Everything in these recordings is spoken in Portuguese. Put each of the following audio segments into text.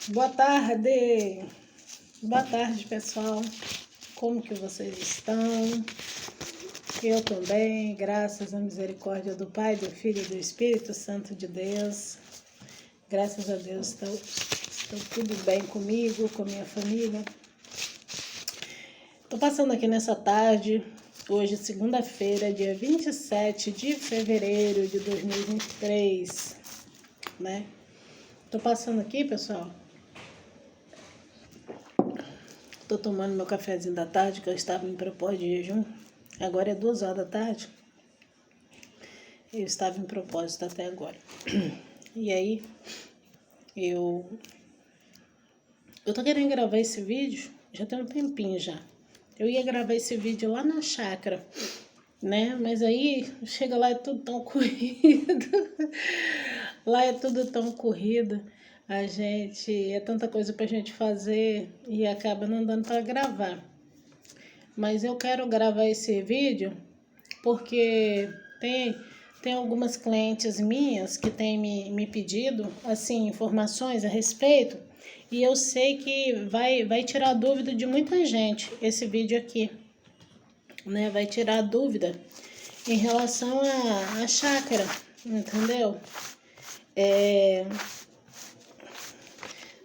Boa tarde! Boa tarde, pessoal. Como que vocês estão? Eu também, graças à misericórdia do Pai, do Filho e do Espírito Santo de Deus. Graças a Deus, estou tudo bem comigo, com minha família. Estou passando aqui nessa tarde, hoje, segunda-feira, dia 27 de fevereiro de 2023, né? Estou passando aqui, pessoal. Estou tomando meu cafezinho da tarde, que eu estava em propósito de jejum. Agora é 2 horas da tarde. Eu estava em propósito até agora. E aí, eu tô querendo gravar esse vídeo, já tem um tempinho já. Eu ia gravar esse vídeo lá na chácara, né? Mas aí, chega lá, é tudo tão corrido. Lá é tudo tão corrido. É tanta coisa pra gente fazer e acaba não dando para gravar. Mas eu quero gravar esse vídeo porque tem algumas clientes minhas que têm me pedido assim, informações a respeito, e eu sei que vai tirar dúvida de muita gente esse vídeo aqui, né? Vai tirar dúvida em relação à chácara, entendeu?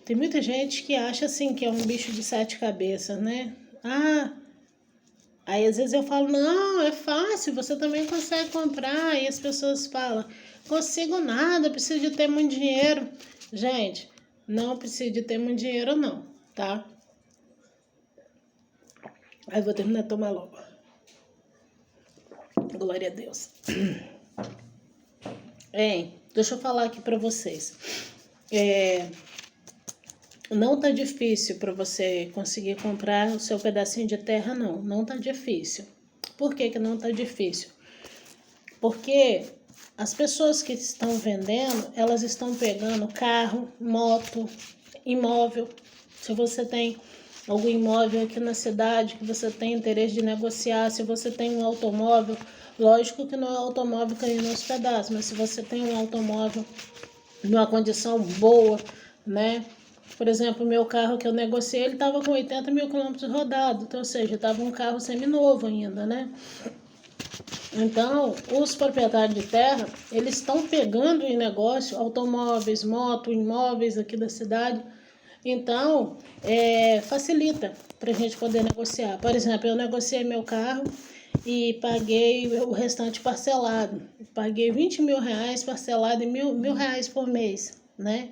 Tem muita gente que acha assim que é um bicho de 7 cabeças, né? Aí às vezes eu falo, não, é fácil, você também consegue comprar. E as pessoas falam, consigo nada, preciso de ter muito dinheiro. Gente, não preciso de ter muito dinheiro não, tá? Aí eu vou terminar de tomar logo. Glória a Deus. Deixa eu falar aqui pra vocês. Não tá difícil para você conseguir comprar o seu pedacinho de terra, não. Não tá difícil. Por que que não tá difícil? Porque as pessoas que estão vendendo, elas estão pegando carro, moto, imóvel. Se você tem algum imóvel aqui na cidade que você tem interesse de negociar, se você tem um automóvel, lógico que não é automóvel caindo aos pedaços, mas se você tem um automóvel numa condição boa, né? Por exemplo, o meu carro que eu negociei, ele estava com 80 mil quilômetros rodados, então, ou seja, estava um carro seminovo ainda, né? Então, os proprietários de terra, eles estão pegando em negócio automóveis, moto, imóveis aqui da cidade. Então, facilita para a gente poder negociar. Por exemplo, eu negociei meu carro e paguei o restante parcelado. Paguei 20 mil reais parcelado em mil reais por mês, né?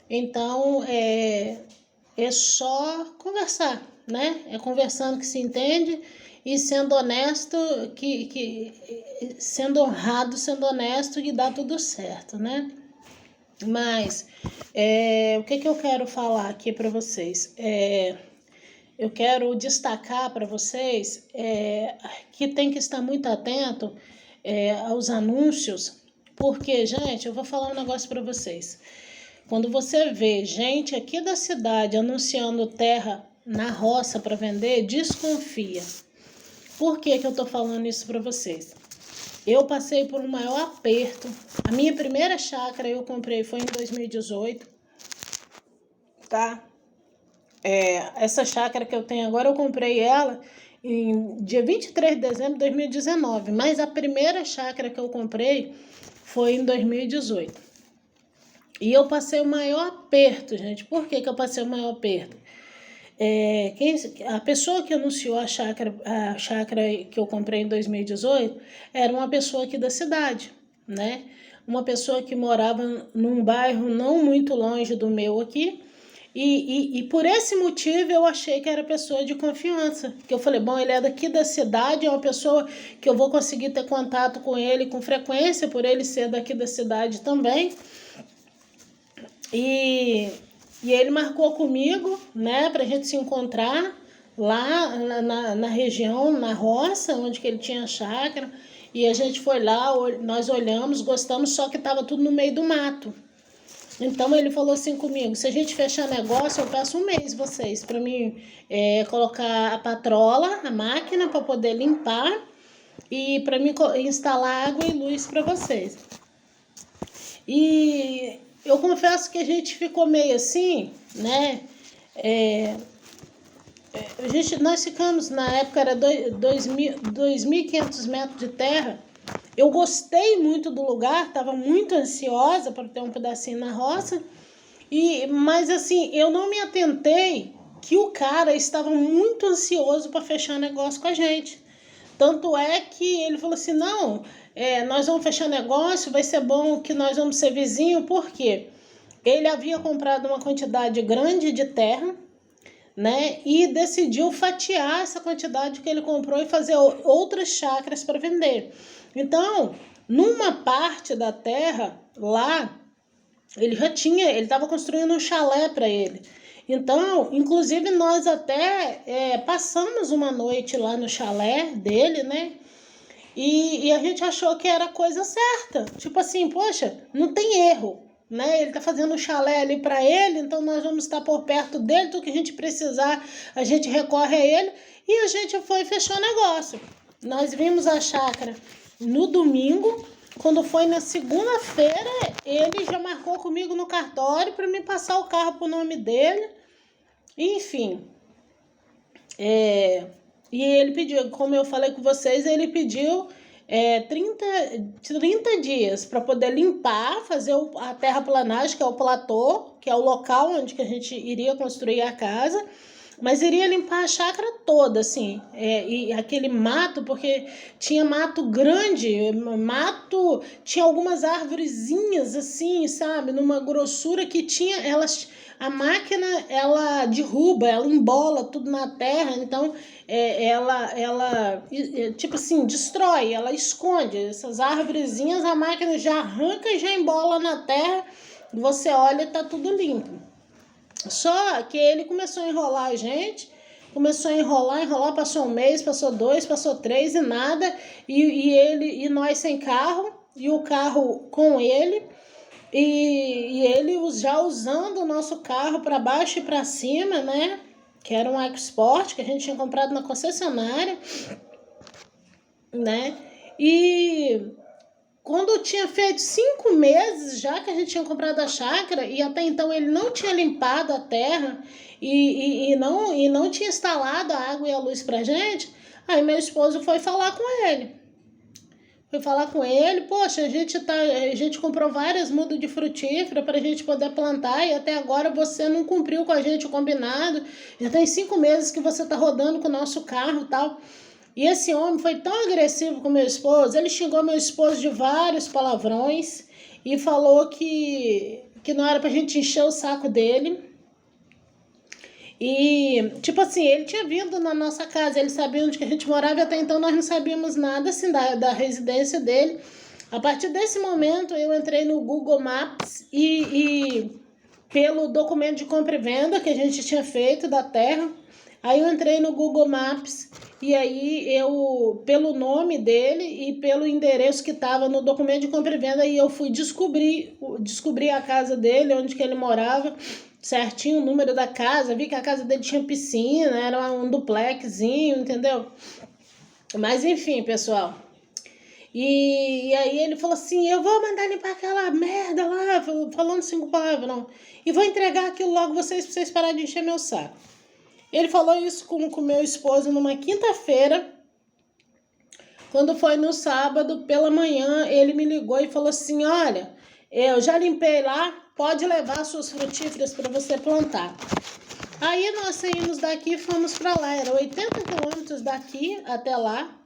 Então, é só conversar, né? É conversando que se entende e sendo honesto, sendo honrado, sendo honesto, que dá tudo certo, né? Mas, o que eu quero falar aqui para vocês? Eu quero destacar para vocês que tem que estar muito atento aos anúncios, porque, gente, eu vou falar um negócio para vocês. Quando você vê gente aqui da cidade anunciando terra na roça para vender, desconfia. Por que eu tô falando isso para vocês? Eu passei por um maior aperto. A minha primeira chácara eu comprei foi em 2018, tá? Essa chácara que eu tenho agora, eu comprei ela em dia 23 de dezembro de 2019, mas a primeira chácara que eu comprei foi em 2018. E eu passei o maior aperto, gente. Por que eu passei o maior aperto? A pessoa que anunciou a chácara que eu comprei em 2018 era uma pessoa aqui da cidade, né? Uma pessoa que morava num bairro não muito longe do meu aqui. E por esse motivo eu achei que era pessoa de confiança. Que eu falei, bom, ele é daqui da cidade, é uma pessoa que eu vou conseguir ter contato com ele com frequência, por ele ser daqui da cidade também. E ele marcou comigo, né, pra gente se encontrar lá na região, na roça, onde que ele tinha chácara. E a gente foi lá, nós olhamos, gostamos, só que tava tudo no meio do mato. Então ele falou assim comigo, se a gente fechar negócio, eu peço 1 mês vocês, pra mim colocar a patrola, a máquina, para poder limpar e para mim instalar água e luz para vocês. E eu confesso que a gente ficou meio assim, né? Nós ficamos, na época era 2.500 metros de terra. Eu gostei muito do lugar, estava muito ansiosa para ter um pedacinho na roça, mas assim, eu não me atentei que o cara estava muito ansioso para fechar negócio com a gente. Tanto é que ele falou assim, não, nós vamos fechar negócio, vai ser bom que nós vamos ser vizinho, por quê? Ele havia comprado uma quantidade grande de terra, né? E decidiu fatiar essa quantidade que ele comprou e fazer outras chácaras para vender. Então, numa parte da terra lá, ele estava construindo um chalé para ele. Então, inclusive nós até passamos uma noite lá no chalé dele, né? E a gente achou que era a coisa certa. Tipo assim, poxa, não tem erro, né? Ele tá fazendo um chalé ali para ele, então nós vamos estar por perto dele, tudo que a gente precisar, a gente recorre a ele. E a gente foi e fechou o negócio. Nós vimos a chácara no domingo. Quando foi na segunda-feira, ele já marcou comigo no cartório para me passar o carro pro nome dele. Enfim, e ele pediu, como eu falei com vocês, ele pediu 30 dias para poder limpar, fazer a terraplanagem, que é o platô, que é o local onde que a gente iria construir a casa, mas iria limpar a chácara toda, assim, e aquele mato, porque tinha mato grande, tinha algumas árvorezinhas, assim, sabe, numa grossura que tinha, a máquina, ela derruba, ela embola tudo na terra, então ela tipo assim, destrói, ela esconde essas árvorezinhas, a máquina já arranca e já embola na terra, você olha e tá tudo limpo. Só que ele começou a enrolar a gente, começou a enrolar, passou um mês, passou 2, passou 3 e nada, e nós sem carro, e o carro com ele, e ele já usando o nosso carro para baixo e para cima, né? Que era um EcoSport que a gente tinha comprado na concessionária, né? E quando tinha feito 5 meses já que a gente tinha comprado a chácara, e até então ele não tinha limpado a terra e não tinha instalado a água e a luz pra gente, aí meu esposo foi falar com ele. Poxa, a gente comprou várias mudas de frutífera para a gente poder plantar e até agora você não cumpriu com a gente o combinado. Já tem 5 meses que você está rodando com o nosso carro e tal. E esse homem foi tão agressivo com meu esposo, ele xingou meu esposo de vários palavrões e falou que não era pra gente encher o saco dele. E, tipo assim, ele tinha vindo na nossa casa, ele sabia onde que a gente morava e até então nós não sabíamos nada, assim, da residência dele. A partir desse momento, eu entrei no Google Maps e pelo documento de compra e venda que a gente tinha feito da terra, aí eu entrei no Google Maps e aí pelo nome dele e pelo endereço que estava no documento de compra e venda, e eu fui descobrir a casa dele, onde que ele morava, certinho o número da casa, vi que a casa dele tinha piscina, era um duplexzinho, entendeu? Mas enfim, pessoal. E aí ele falou assim, eu vou mandar limpar aquela merda lá, falando 5 palavras, não. E vou entregar aquilo logo pra vocês pararem de encher meu saco. Ele falou isso com meu esposo numa quinta-feira. Quando foi no sábado, pela manhã, ele me ligou e falou assim, olha, eu já limpei lá, pode levar suas frutíferas para você plantar. Aí nós saímos daqui e fomos para lá, era 80 quilômetros daqui até lá.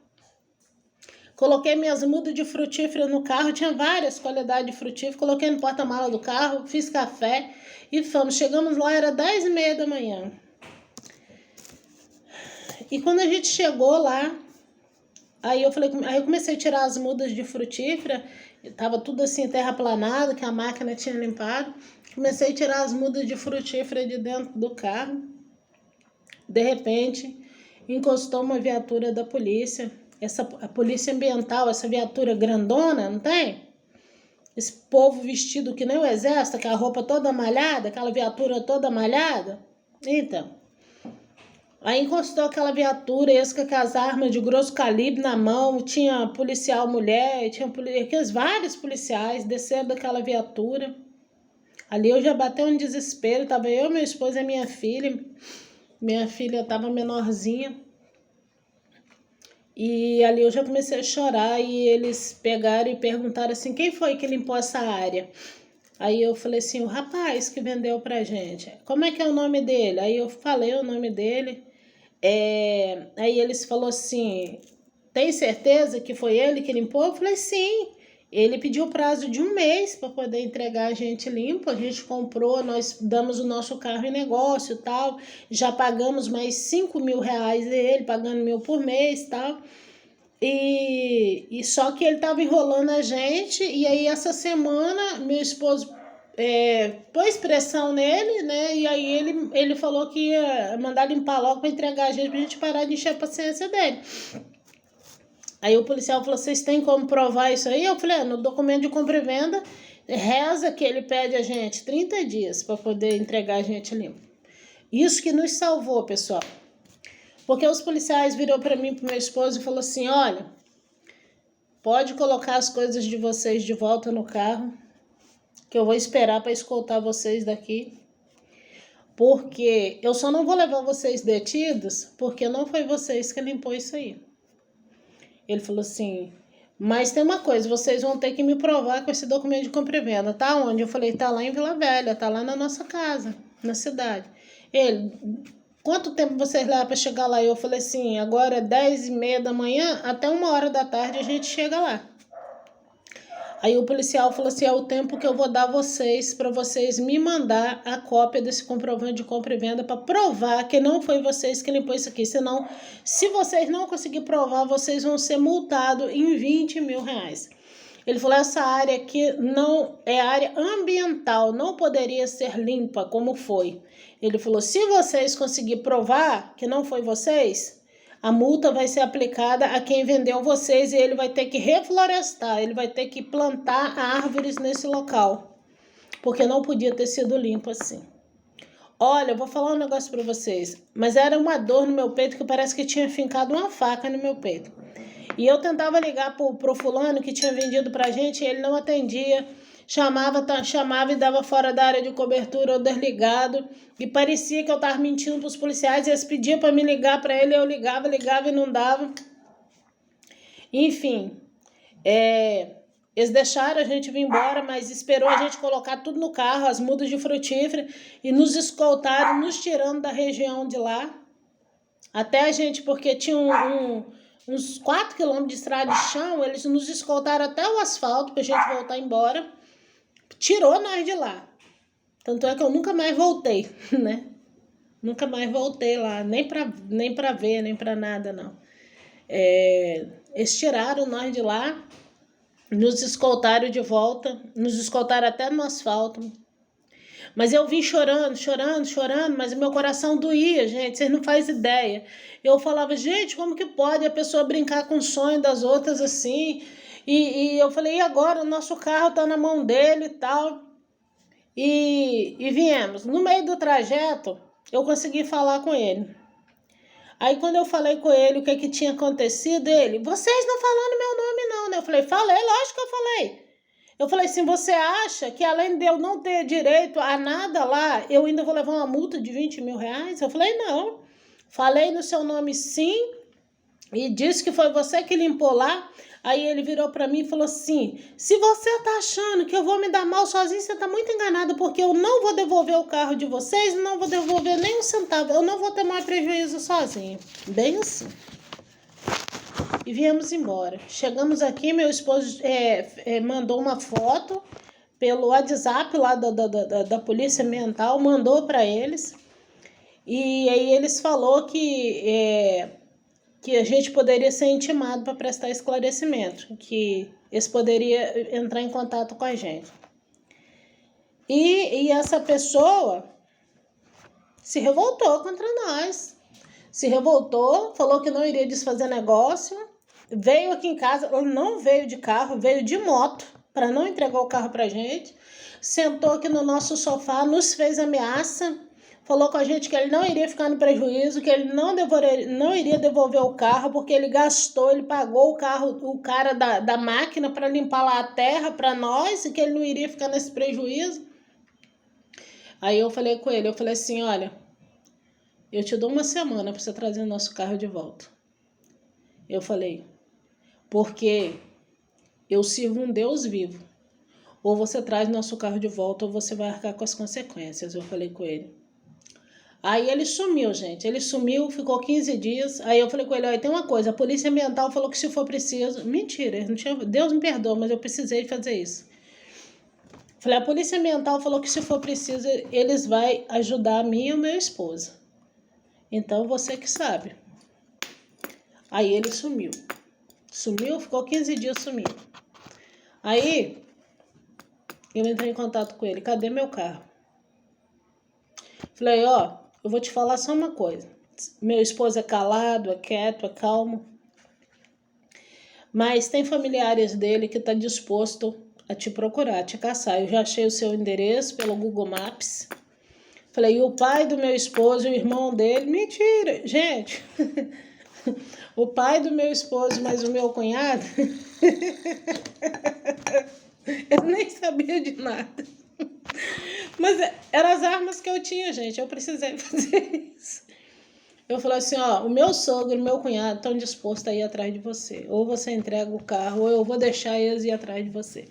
Coloquei minhas mudas de frutífera no carro, tinha várias qualidades de frutífera, coloquei no porta-mala do carro, fiz café e fomos. Chegamos lá, era 10h30 da manhã. E quando a gente chegou lá, aí eu comecei a tirar as mudas de frutífera, tava tudo assim terraplanado, que a máquina tinha limpado. Comecei a tirar as mudas de frutífera de dentro do carro. De repente, encostou uma viatura da polícia, a polícia ambiental, essa viatura grandona, não tem? Esse povo vestido que nem o exército, aquela roupa toda malhada, aquela viatura toda malhada. Então, aí encostou aquela viatura, esse com as armas de grosso calibre na mão, tinha policial mulher, tinha vários policiais, desceram daquela viatura. Ali eu já bateu um desespero, tava eu, meu esposo e minha filha. Minha filha tava menorzinha. E ali eu já comecei a chorar e eles pegaram e perguntaram assim, quem foi que limpou essa área? Aí eu falei assim, o rapaz que vendeu pra gente. Como é que é o nome dele? Aí eu falei o nome dele. Aí eles falaram assim, tem certeza que foi ele que limpou? Eu falei, sim. Ele pediu prazo de 1 mês para poder entregar a gente limpo. A gente comprou, nós damos o nosso carro em negócio e tal. Já pagamos mais 5.000 reais dele, pagando 1.000 por mês e tal. E só que ele tava enrolando a gente. E aí essa semana, meu esposo pôs pressão nele, né? E aí ele falou que ia mandar limpar logo para entregar a gente, pra gente parar de encher a paciência dele. Aí o policial falou, vocês têm como provar isso aí? Eu falei, no documento de compra e venda, reza que ele pede a gente 30 dias para poder entregar a gente limpo. Isso que nos salvou, pessoal. Porque os policiais virou para mim, pro meu esposo e falou assim, olha, pode colocar as coisas de vocês de volta no carro, que eu vou esperar para escoltar vocês daqui. Porque eu só não vou levar vocês detidos, porque não foi vocês que limpou isso aí. Ele falou assim, mas tem uma coisa, vocês vão ter que me provar com esse documento de compra e venda. Tá onde? Eu falei, tá lá em Vila Velha, tá lá na nossa casa, na cidade. Ele, quanto tempo vocês levam para chegar lá? Eu falei assim, agora é 10h30 da manhã, até 1h da tarde a gente chega lá. Aí o policial falou assim, é o tempo que eu vou dar a vocês, para vocês me mandar a cópia desse comprovante de compra e venda para provar que não foi vocês que limpou isso aqui. Senão, se vocês não conseguirem provar, vocês vão ser multados em 20.000 reais. Ele falou, essa área aqui não é área ambiental, não poderia ser limpa como foi. Ele falou, se vocês conseguirem provar que não foi vocês, a multa vai ser aplicada a quem vendeu vocês e ele vai ter que reflorestar, ele vai ter que plantar árvores nesse local, porque não podia ter sido limpo assim. Olha, eu vou falar um negócio para vocês, mas era uma dor no meu peito que parece que tinha fincado uma faca no meu peito. E eu tentava ligar pro fulano que tinha vendido pra gente e ele não atendia. Chamava e dava fora da área de cobertura ou desligado. E parecia que eu tava mentindo pros policiais. E eles pediam para me ligar para ele. Eu ligava e não dava. Enfim, eles deixaram a gente vir embora, mas esperou a gente colocar tudo no carro, as mudas de frutífera, e nos escoltaram, nos tirando da região de lá. Até a gente, porque tinha uns 4 quilômetros de estrada de chão, eles nos escoltaram até o asfalto pra gente voltar embora. Tirou nós de lá. Tanto é que eu nunca mais voltei, né? Nunca mais voltei lá, nem pra ver, nem pra nada, não. Eles tiraram nós de lá, nos escoltaram de volta, nos escoltaram até no asfalto. Mas eu vim chorando, mas o meu coração doía, gente, vocês não fazem ideia. Eu falava, gente, como que pode a pessoa brincar com o sonho das outras assim? E eu falei, e agora? O nosso carro tá na mão dele e tal. E viemos. No meio do trajeto, eu consegui falar com ele. Aí quando eu falei com ele o que tinha acontecido, ele, vocês não falando meu nome não, né? Eu falei, falei, lógico que eu falei. Eu falei assim, você acha que além de eu não ter direito a nada lá, eu ainda vou levar uma multa de 20.000 reais? Eu falei, não. Falei no seu nome sim e disse que foi você que limpou lá. Aí ele virou para mim e falou assim, se você tá achando que eu vou me dar mal sozinho, você tá muito enganado, porque eu não vou devolver o carro de vocês, não vou devolver nem um centavo, eu não vou ter mais prejuízo sozinho. Bem assim. E viemos embora. Chegamos aqui, meu esposo mandou uma foto pelo WhatsApp lá da Polícia Ambiental, mandou para eles. E aí eles falou que a gente poderia ser intimado para prestar esclarecimento, que eles poderiam entrar em contato com a gente. E essa pessoa se revoltou contra nós. Se revoltou, falou que não iria desfazer negócio, veio aqui em casa, não veio de carro, veio de moto para não entregar o carro pra gente, sentou aqui no nosso sofá, nos fez ameaça, falou com a gente que ele não iria ficar no prejuízo, que ele não iria devolver o carro, porque ele gastou, ele pagou o cara da máquina para limpar lá a terra para nós, e que ele não iria ficar nesse prejuízo. Aí eu falei com ele, eu falei assim, olha, eu te dou uma semana para você trazer o nosso carro de volta. Eu falei, porque eu sirvo um Deus vivo. Ou você traz nosso carro de volta ou você vai arcar com as consequências. Eu falei com ele. Aí ele sumiu, gente. Ele sumiu, ficou 15 dias. Aí eu falei com ele, olha, tem uma coisa, a polícia ambiental falou que se for preciso... Mentira, não tinha... Deus me perdoa, mas eu precisei fazer isso. Falei, a polícia ambiental falou que se for preciso, eles vão ajudar a mim e o meu esposo. Então você que sabe. Aí ele sumiu. Sumiu, ficou 15 dias sumindo. Aí eu entrei em contato com ele. Cadê meu carro? Falei, ó, eu vou te falar só uma coisa. Meu esposo é calado, é quieto, é calmo. Mas tem familiares dele que tá disposto a te procurar, a te caçar. Eu já achei o seu endereço pelo Google Maps. Falei, e o pai do meu esposo e o irmão dele... Mentira, gente. O pai do meu esposo, mas o meu cunhado... Eu nem sabia de nada. Mas eram as armas que eu tinha, gente. Eu precisei fazer isso. Eu falei assim, ó, o meu sogro e o meu cunhado estão dispostos a ir atrás de você. Ou você entrega o carro, ou eu vou deixar eles ir atrás de você.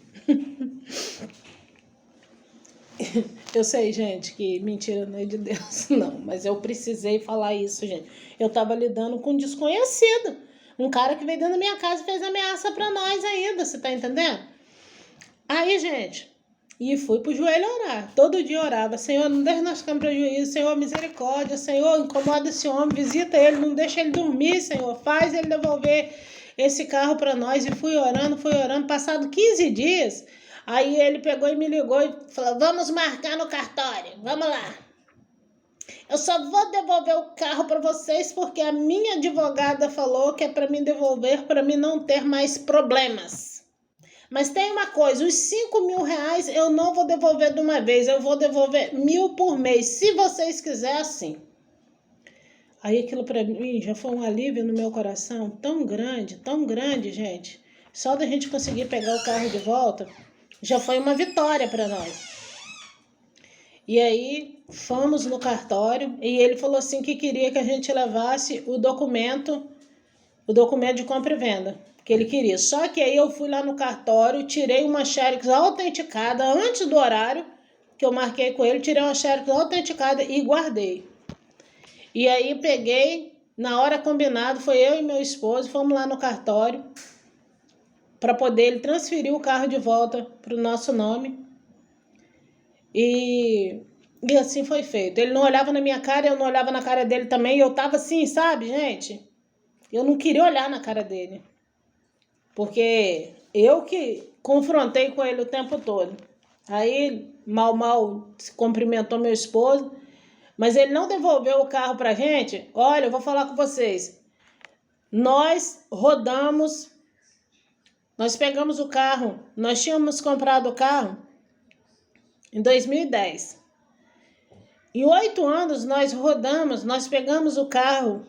Eu sei, gente, que mentira não é de Deus, não. Mas eu precisei falar isso, gente. Eu tava lidando com um desconhecido. Um cara que veio dentro da minha casa e fez ameaça pra nós ainda, você tá entendendo? Aí, gente, e fui pro joelho orar. Todo dia orava. Senhor, não deixa nós ficarmos prejuízo. Senhor, misericórdia. Senhor, incomoda esse homem. Visita ele. Não deixa ele dormir, Senhor. Faz ele devolver esse carro para nós. E fui orando. Passado 15 dias, aí ele pegou e me ligou e falou, vamos marcar no cartório. Vamos lá. Eu só vou devolver o carro para vocês porque a minha advogada falou que é para mim devolver, para mim não ter mais problemas. Mas tem uma coisa, os 5.000 eu não vou devolver de uma vez, eu vou devolver 1.000 por mês, se vocês quiserem assim. Aí aquilo para mim já foi um alívio no meu coração tão grande, gente. Só da gente conseguir pegar o carro de volta, já foi uma vitória para nós. E aí fomos no cartório e ele falou assim que queria que a gente levasse o documento de compra e venda. Que ele queria. Só que aí eu fui lá no cartório, tirei uma xerox autenticada antes do horário que eu marquei com ele, tirei uma xerox autenticada e guardei. E aí peguei, na hora combinada, foi eu e meu esposo, fomos lá no cartório para poder ele transferir o carro de volta para o nosso nome. E assim foi feito. Ele não olhava na minha cara, eu não olhava na cara dele também. E eu tava assim, sabe, gente? Eu não queria olhar na cara dele. Porque eu que confrontei com ele o tempo todo. Aí, mal se cumprimentou meu esposo, mas ele não devolveu o carro pra gente. Olha, eu vou falar com vocês. Nós rodamos, nós pegamos o carro, nós tínhamos comprado o carro em 2010. Em 8 anos nós rodamos, nós pegamos o carro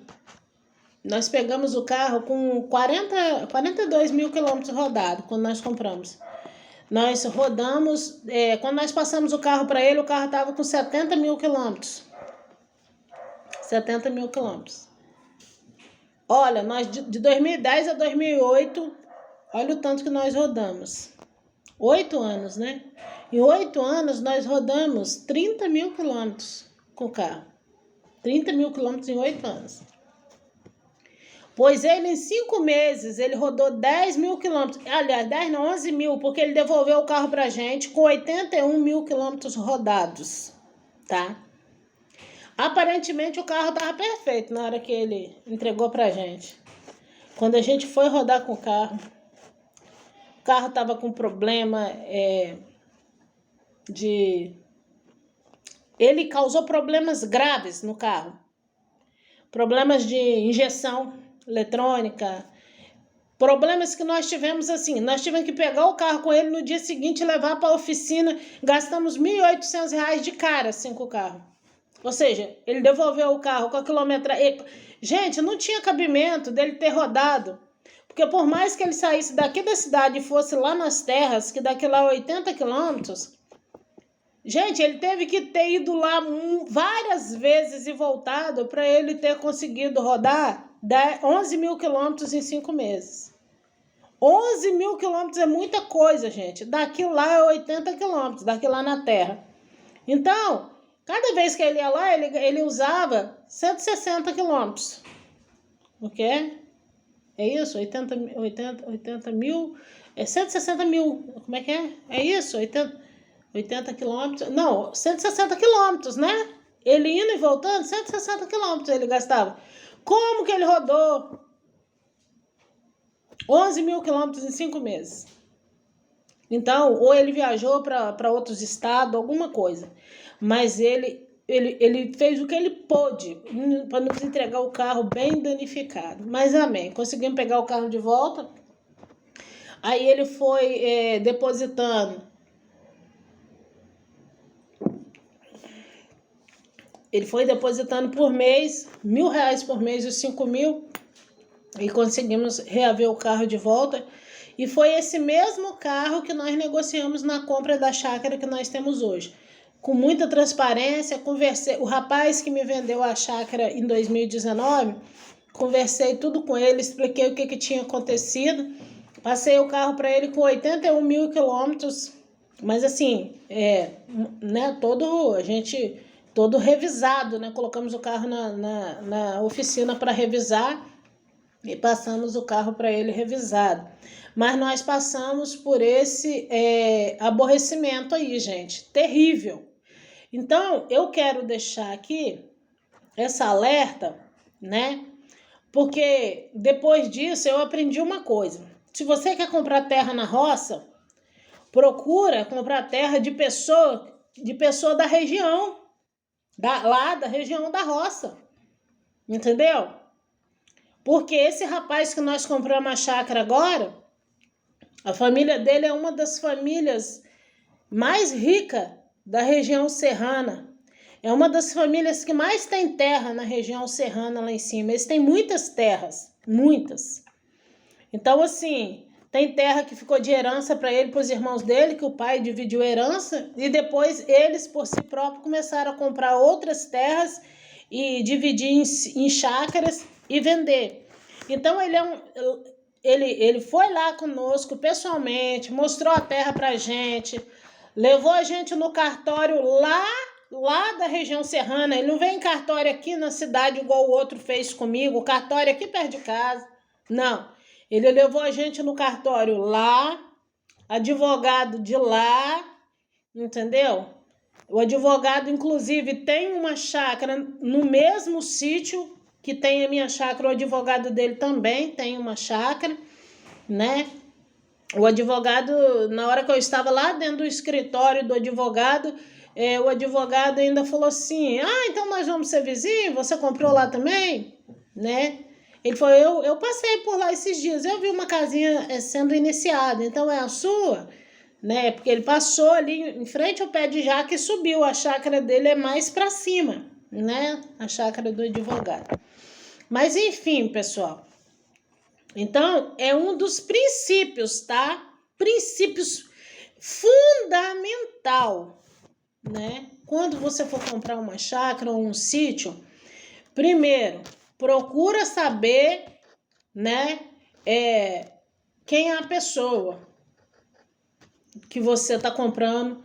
com 42 mil quilômetros rodados, quando nós compramos. Nós rodamos, quando nós passamos o carro para ele, o carro estava com 70 mil quilômetros. 70 mil quilômetros. Olha, nós de 2010 a 2008, olha o tanto que nós rodamos. 8 anos, né? Em 8 anos, nós rodamos 30 mil quilômetros com o carro. 30 mil quilômetros em 8 anos. Pois ele, em 5 meses, ele rodou 10 mil quilômetros. Aliás, 10 não, 11 mil, porque ele devolveu o carro pra gente com 81 mil quilômetros rodados, tá? Aparentemente, o carro tava perfeito na hora que ele entregou pra gente. Quando a gente foi rodar com o carro tava com problema Ele causou problemas graves no carro. Problemas de injeção eletrônica, problemas que nós tivemos assim, nós tivemos que pegar o carro com ele no dia seguinte e levar para a oficina, gastamos R$1.800 de cara assim com o carro. Ou seja, ele devolveu o carro com a quilometragem. Gente, não tinha cabimento dele ter rodado, porque por mais que ele saísse daqui da cidade e fosse lá nas terras, que daqui lá 80 quilômetros, Gente, ele teve que ter ido lá várias vezes e voltado para ele ter conseguido rodar 11 mil quilômetros em 5 meses. 11 mil quilômetros é muita coisa, gente. Daqui lá é 80 quilômetros, daqui lá na Terra. Então, cada vez que ele ia lá, ele usava 160 quilômetros. O quê? É isso? 80 mil? É 160 mil. Como é que é? É isso? 80 quilômetros? Não, 160 quilômetros, né? Ele indo e voltando, 160 quilômetros ele gastava. Como que ele rodou 11 mil quilômetros em 5 meses? Então, ou ele viajou para outros estados, alguma coisa. Mas ele fez o que ele pôde para nos entregar o carro bem danificado. Mas amém, conseguimos pegar o carro de volta. Aí ele foi depositando. Ele foi depositando por mês, R$1.000 por mês, os 5 mil. E conseguimos reaver o carro de volta. E foi esse mesmo carro que nós negociamos na compra da chácara que nós temos hoje. Com muita transparência, conversei. O rapaz que me vendeu a chácara em 2019, conversei tudo com ele, expliquei o que tinha acontecido. Passei o carro para ele com 81 mil quilômetros. Mas assim, né, todo revisado, né? Colocamos o carro na oficina para revisar e passamos o carro para ele revisado. Mas nós passamos por esse aborrecimento aí, gente, terrível. Então, eu quero deixar aqui essa alerta, né? Porque depois disso eu aprendi uma coisa. Se você quer comprar terra na roça, procura comprar terra de pessoa da região, lá da região da roça, entendeu? Porque esse rapaz que nós compramos a chácara agora, a família dele é uma das famílias mais ricas da região serrana. É uma das famílias que mais tem terra na região serrana lá em cima. Eles têm muitas terras, muitas. Então, assim, tem terra que ficou de herança para ele, para os irmãos dele, que o pai dividiu herança, e depois eles, por si próprios, começaram a comprar outras terras e dividir em chácaras e vender. Então, ele foi lá conosco pessoalmente, mostrou a terra para a gente, levou a gente no cartório lá da região serrana. Ele não vem em cartório aqui na cidade igual o outro fez comigo, o cartório aqui perto de casa. Não. Ele levou a gente no cartório lá, advogado de lá, entendeu? O advogado, inclusive, tem uma chácara no mesmo sítio que tem a minha chácara. O advogado dele também tem uma chácara, né? O advogado, na hora que eu estava lá dentro do escritório do advogado, o advogado ainda falou assim: então nós vamos ser vizinhos? Você comprou lá também? Né? Ele falou: eu passei por lá esses dias, eu vi uma casinha sendo iniciada, então é a sua? Né? Porque ele passou ali em frente ao pé de jaca e subiu. A chácara dele é mais para cima, né? A chácara do advogado. Mas enfim, pessoal. Então, é um dos princípios, tá? Princípios fundamental, né? Quando você for comprar uma chácara ou um sítio, primeiro, procura saber, né? Quem é a pessoa que você está comprando.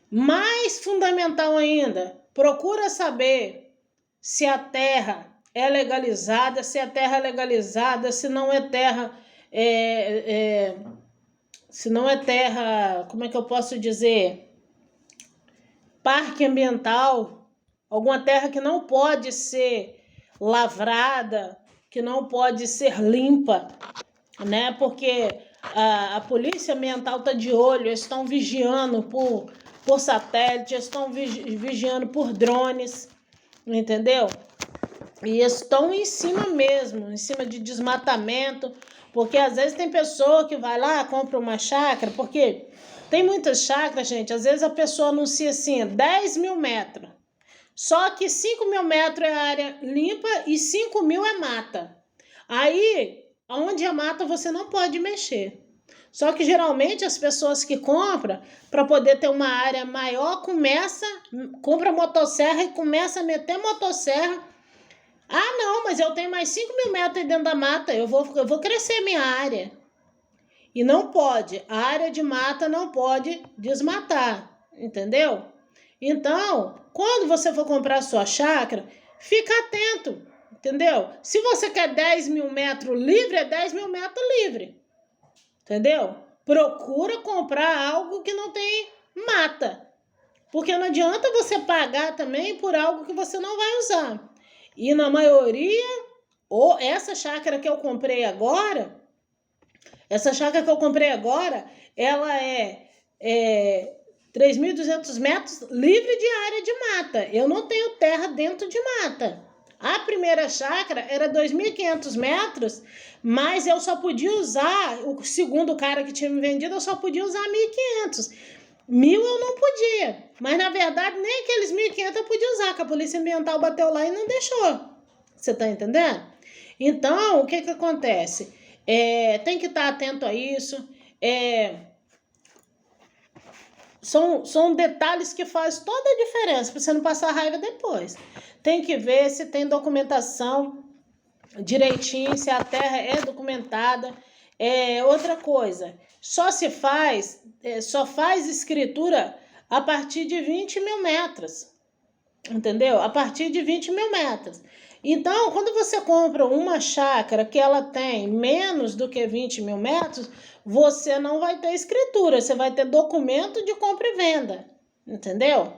Mais fundamental ainda, procura saber se a terra é legalizada, se se não é terra, se não é terra, como é que eu posso dizer, parque ambiental, alguma terra que não pode ser lavrada, que não pode ser limpa, né? Porque a polícia ambiental está de olho, eles estão vigiando por satélite, eles estão vigiando por drones, entendeu? E estão em cima mesmo, em cima de desmatamento, porque às vezes tem pessoa que vai lá, compra uma chácara, porque tem muitas chácaras, gente, às vezes a pessoa anuncia assim, 10 mil metros, só que 5 mil metros é área limpa e 5 mil é mata. Aí, onde é mata, você não pode mexer. Só que geralmente as pessoas que compram para poder ter uma área maior, compra motosserra e começa a meter motosserra. Ah, não, mas eu tenho mais 5.000 metros aí dentro da mata, eu vou crescer minha área. E não pode, a área de mata não pode desmatar, entendeu? Então, quando você for comprar a sua chácara, fica atento, entendeu? Se você quer 10.000 metros livre, é 10.000 metros livre, entendeu? Procura comprar algo que não tem mata, porque não adianta você pagar também por algo que você não vai usar. E na maioria, ou essa chácara que eu comprei agora, ela é 3.200 metros livre de área de mata. Eu não tenho terra dentro de mata. A primeira chácara era 2.500 metros, mas eu só podia usar, o segundo cara que tinha me vendido, eu só podia usar 1.500. 1.000 eu não podia, mas na verdade nem aqueles 1.500 eu podia usar, que a polícia ambiental bateu lá e não deixou. Você tá entendendo? Então, o que acontece? Tem que estar atento a isso. São detalhes que fazem toda a diferença para você não passar raiva depois. Tem que ver se tem documentação direitinho, se a terra é documentada. Outra coisa, só faz escritura a partir de 20.000 metros. Entendeu? A partir de 20.000 metros. Então, quando você compra uma chácara que ela tem menos do que 20.000 metros, você não vai ter escritura, você vai ter documento de compra e venda, entendeu?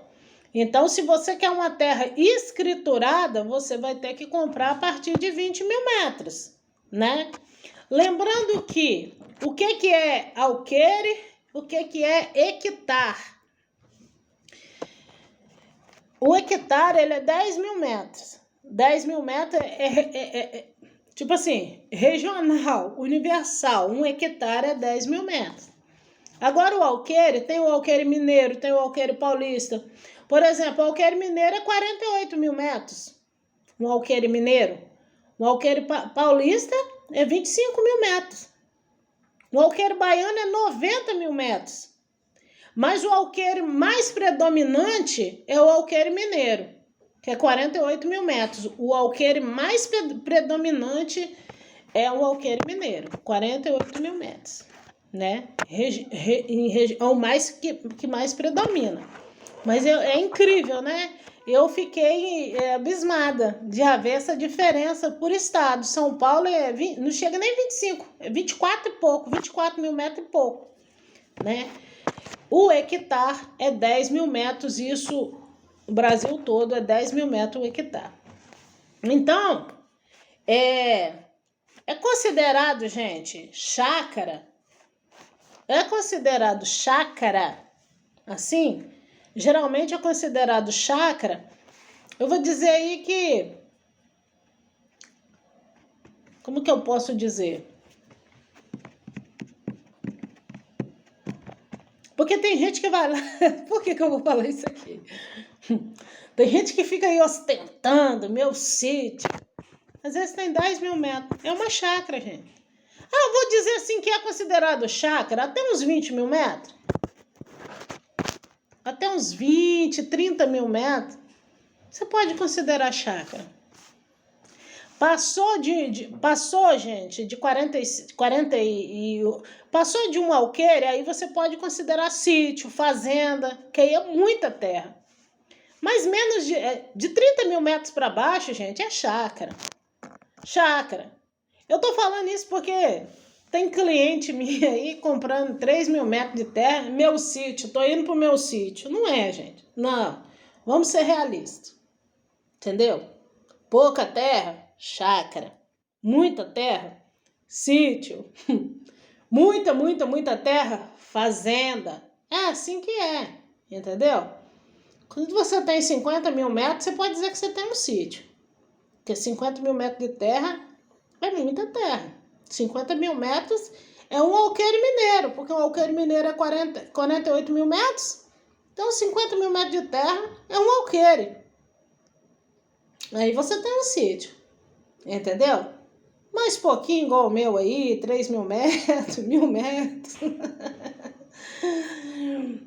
Então, se você quer uma terra escriturada, você vai ter que comprar a partir de 20.000 metros, né? Lembrando que o que é alqueire, o que é hectare. O hectare, ele é 10.000 metros. 10.000 metros tipo assim, regional, universal. Um hectare é 10.000 metros. Agora o alqueire, tem o alqueire mineiro, tem o alqueire paulista. Por exemplo, o alqueire mineiro é 48.000 metros. Um alqueire mineiro. Um alqueire paulista é 25.000 metros. Um alqueire baiano é 90.000 metros. Mas o alqueire mais predominante é o alqueire mineiro, que é 48.000 metros. O alqueire mais predominante é o alqueire mineiro, 48.000 metros, né? É o mais que mais predomina. Mas é incrível, né? Eu fiquei abismada de haver essa diferença por estado. São Paulo não chega nem 25, é 24 e pouco, 24.000 metros e pouco, né? O hectare é 10.000 metros, isso o Brasil todo é 10.000 metros o hectare. Então, é considerado, gente, chácara, assim, geralmente é considerado chácara, eu vou dizer aí que, como que eu posso dizer? Porque tem gente que vai lá... Por que eu vou falar isso aqui? Tem gente que fica aí ostentando meu sítio. Às vezes tem 10.000 metros. É uma chácara, gente. Eu vou dizer assim que é considerado chácara até uns 20.000 metros. Até uns 20, 30.000 metros. Você pode considerar chácara. Passou, gente, de 40 passou de um alqueire, aí você pode considerar sítio, fazenda, que aí é muita terra. Mas menos de 30.000 metros para baixo, gente, é chácara. Chácara. Eu tô falando isso porque tem cliente minha aí comprando 3.000 metros de terra, meu sítio, tô indo pro meu sítio. Não é, gente. Não. Vamos ser realistas. Entendeu? Pouca terra, chácara. Muita terra, sítio. Muita terra, fazenda. É assim que é, entendeu? Quando você tem 50.000 metros, você pode dizer que você tem um sítio. Porque 50.000 metros de terra é muita terra. 50.000 metros é um alqueire mineiro, porque um alqueire mineiro é 48.000 metros. Então, 50.000 metros de terra é um alqueire. Aí você tem um sítio, entendeu? mais pouquinho igual o meu aí, 3.000 metros, 1.000 metros.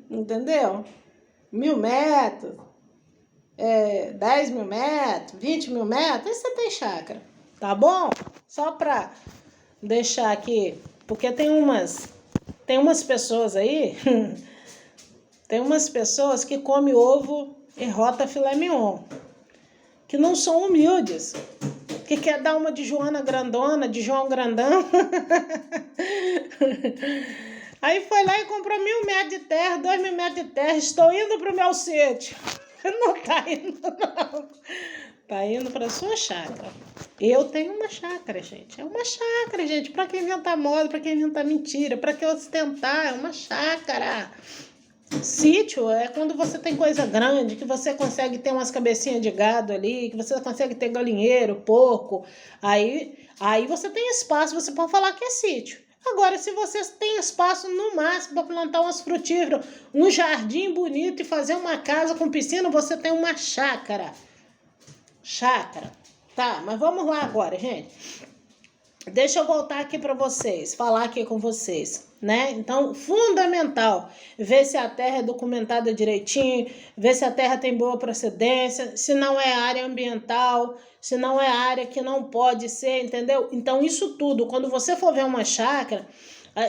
Entendeu? 1.000 metros, 10.000 metros, 20.000 metros, aí você tem chácara, tá bom? Só pra deixar aqui, porque tem umas pessoas aí, tem umas pessoas que comem ovo e rota filé mignon, que não são humildes, que quer dar uma de Joana grandona, de João grandão. Aí foi lá e comprou 1.000 metros de terra, 2.000 metros de terra. Estou indo pro meu sítio. Não tá indo, não. Tá indo pra sua chácara. Eu tenho uma chácara, gente. É uma chácara, gente. Pra quem inventar moda, pra quem inventar mentira, pra que ostentar, é uma chácara. Sítio é quando você tem coisa grande, que você consegue ter umas cabecinhas de gado ali, que você consegue ter galinheiro, porco. Aí você tem espaço, você pode falar que é sítio. Agora, se você tem espaço no máximo para plantar umas frutíferas, um jardim bonito e fazer uma casa com piscina, você tem uma chácara. Chácara. Tá, mas vamos lá agora, gente. Deixa eu voltar aqui para vocês, falar aqui com vocês, né? Então, fundamental, ver se a terra é documentada direitinho, ver se a terra tem boa procedência, se não é área ambiental, se não é área que não pode ser, entendeu? Então, isso tudo, quando você for ver uma chácara,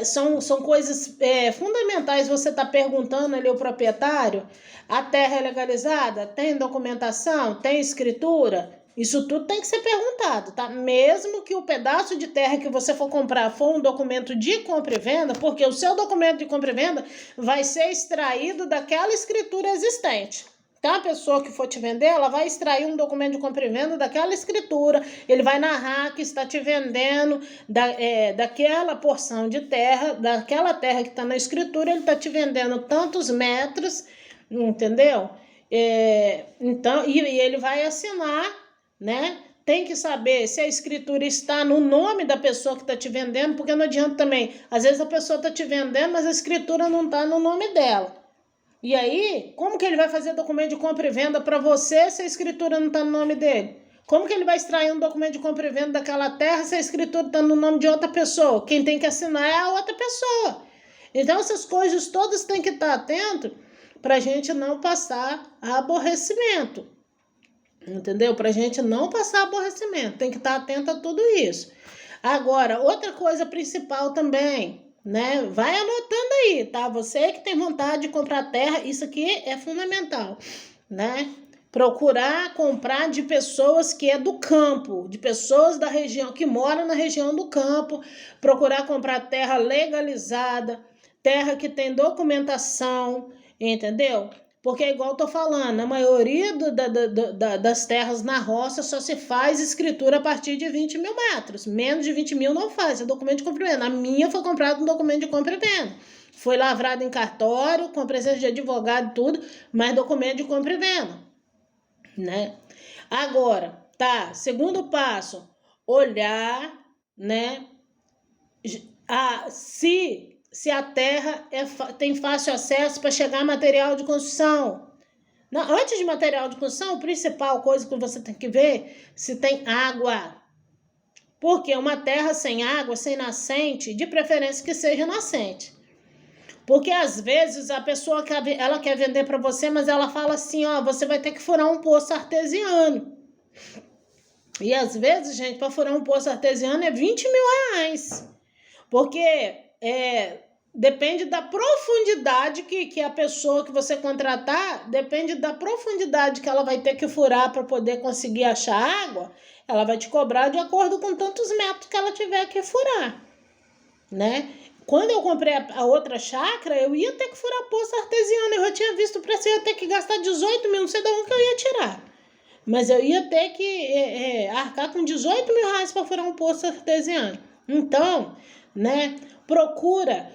são coisas fundamentais. Você está perguntando ali ao proprietário, a terra é legalizada? Tem documentação? Tem escritura? Isso tudo tem que ser perguntado, tá? Mesmo que o pedaço de terra que você for comprar for um documento de compra e venda, porque o seu documento de compra e venda vai ser extraído daquela escritura existente. Então, a pessoa que for te vender, ela vai extrair um documento de compra e venda daquela escritura, ele vai narrar que está te vendendo daquela porção de terra, daquela terra que está na escritura, ele está te vendendo tantos metros, entendeu? Então, e ele vai assinar, né? Tem que saber se a escritura está no nome da pessoa que está te vendendo, porque não adianta também. Às vezes a pessoa está te vendendo, mas a escritura não está no nome dela. E aí, como que ele vai fazer documento de compra e venda para você se a escritura não está no nome dele? Como que ele vai extrair um documento de compra e venda daquela terra se a escritura está no nome de outra pessoa? Quem tem que assinar é a outra pessoa. Então, essas coisas todas tem que estar atento para a gente não passar aborrecimento. Entendeu? Pra gente não passar aborrecimento. Tem que estar atento a tudo isso. Agora, outra coisa principal também, né? Vai anotando aí, tá? Você que tem vontade de comprar terra, isso aqui é fundamental, né? Procurar comprar de pessoas que é do campo, de pessoas da região, que moram na região do campo. Procurar comprar terra legalizada, terra que tem documentação, entendeu? Porque, igual eu tô falando, a maioria das terras na roça só se faz escritura a partir de 20.000 metros. Menos de 20.000 não faz, é documento de compra e venda. A minha foi comprada um documento de compra e venda. Foi lavrado em cartório, com presença de advogado e tudo, mas documento de compra e venda, né? Agora, tá, segundo passo, olhar, né, se a terra tem fácil acesso para chegar a material de construção. Não, antes de material de construção, a principal coisa que você tem que ver se tem água. Porque uma terra sem água, sem nascente, de preferência que seja nascente. Porque às vezes a pessoa ela quer vender para você, mas ela fala assim, ó, você vai ter que furar um poço artesiano. E às vezes, gente, para furar um poço artesiano é 20.000 reais. Porque depende da profundidade que a pessoa que você contratar, depende da profundidade que ela vai ter que furar para poder conseguir achar água, ela vai te cobrar de acordo com tantos metros que ela tiver que furar, né? Quando eu comprei a outra chácara, eu ia ter que furar poço artesiano, eu já tinha visto o preço, eu ia ter que gastar 18.000, não sei de onde que eu ia tirar. Mas eu ia ter que arcar com 18.000 reais para furar um poço artesiano. Então, né, procura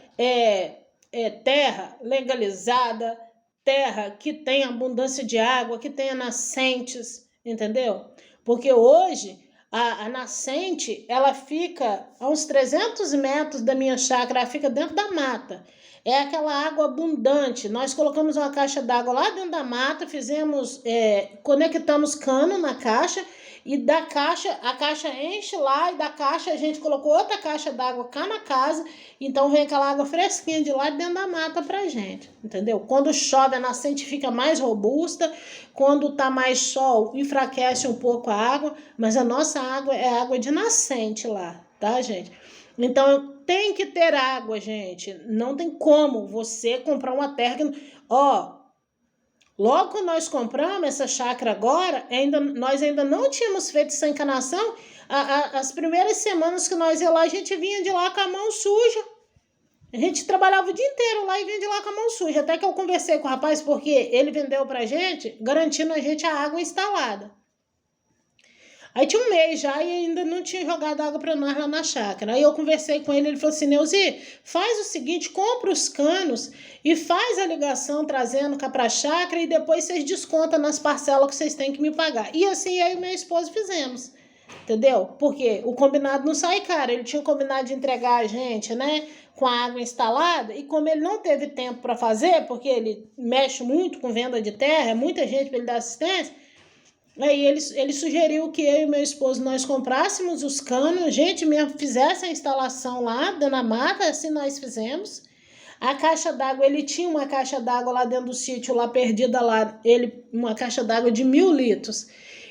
terra legalizada, terra que tenha abundância de água, que tenha nascentes, entendeu? Porque hoje a nascente, ela fica a uns 300 metros da minha chácara, ela fica dentro da mata. É aquela água abundante. Nós colocamos uma caixa d'água lá dentro da mata, conectamos cano na caixa, e da caixa, a caixa enche lá, e da caixa a gente colocou outra caixa d'água cá na casa, então vem aquela água fresquinha de lá dentro da mata pra gente, entendeu? Quando chove, a nascente fica mais robusta, quando tá mais sol, enfraquece um pouco a água, mas a nossa água é água de nascente lá, tá, gente? Então, tem que ter água, gente. Não tem como você comprar uma terra que... Ó, logo que nós compramos essa chácara agora, nós ainda não tínhamos feito essa encanação. As primeiras semanas que nós ia lá, a gente vinha de lá com a mão suja. A gente trabalhava o dia inteiro lá e vinha de lá com a mão suja. Até que eu conversei com o rapaz, porque ele vendeu pra gente, garantindo a gente a água instalada. Aí tinha um mês já e ainda não tinha jogado água para nós lá na chácara. Aí eu conversei com ele, ele falou assim, Neuzi, faz o seguinte, compra os canos e faz a ligação trazendo cá para a chácara e depois vocês descontam nas parcelas que vocês têm que me pagar. E assim eu e meu esposo fizemos, entendeu? Porque o combinado não sai caro, ele tinha combinado de entregar a gente, né, com a água instalada, e como ele não teve tempo para fazer, porque ele mexe muito com venda de terra, é muita gente para ele dar assistência. Aí ele sugeriu que eu e meu esposo nós comprássemos os canos, a gente mesmo fizesse a instalação lá na mata, assim nós fizemos. A caixa d'água, ele tinha uma caixa d'água lá dentro do sítio, lá perdida lá, uma caixa d'água de 1.000 litros.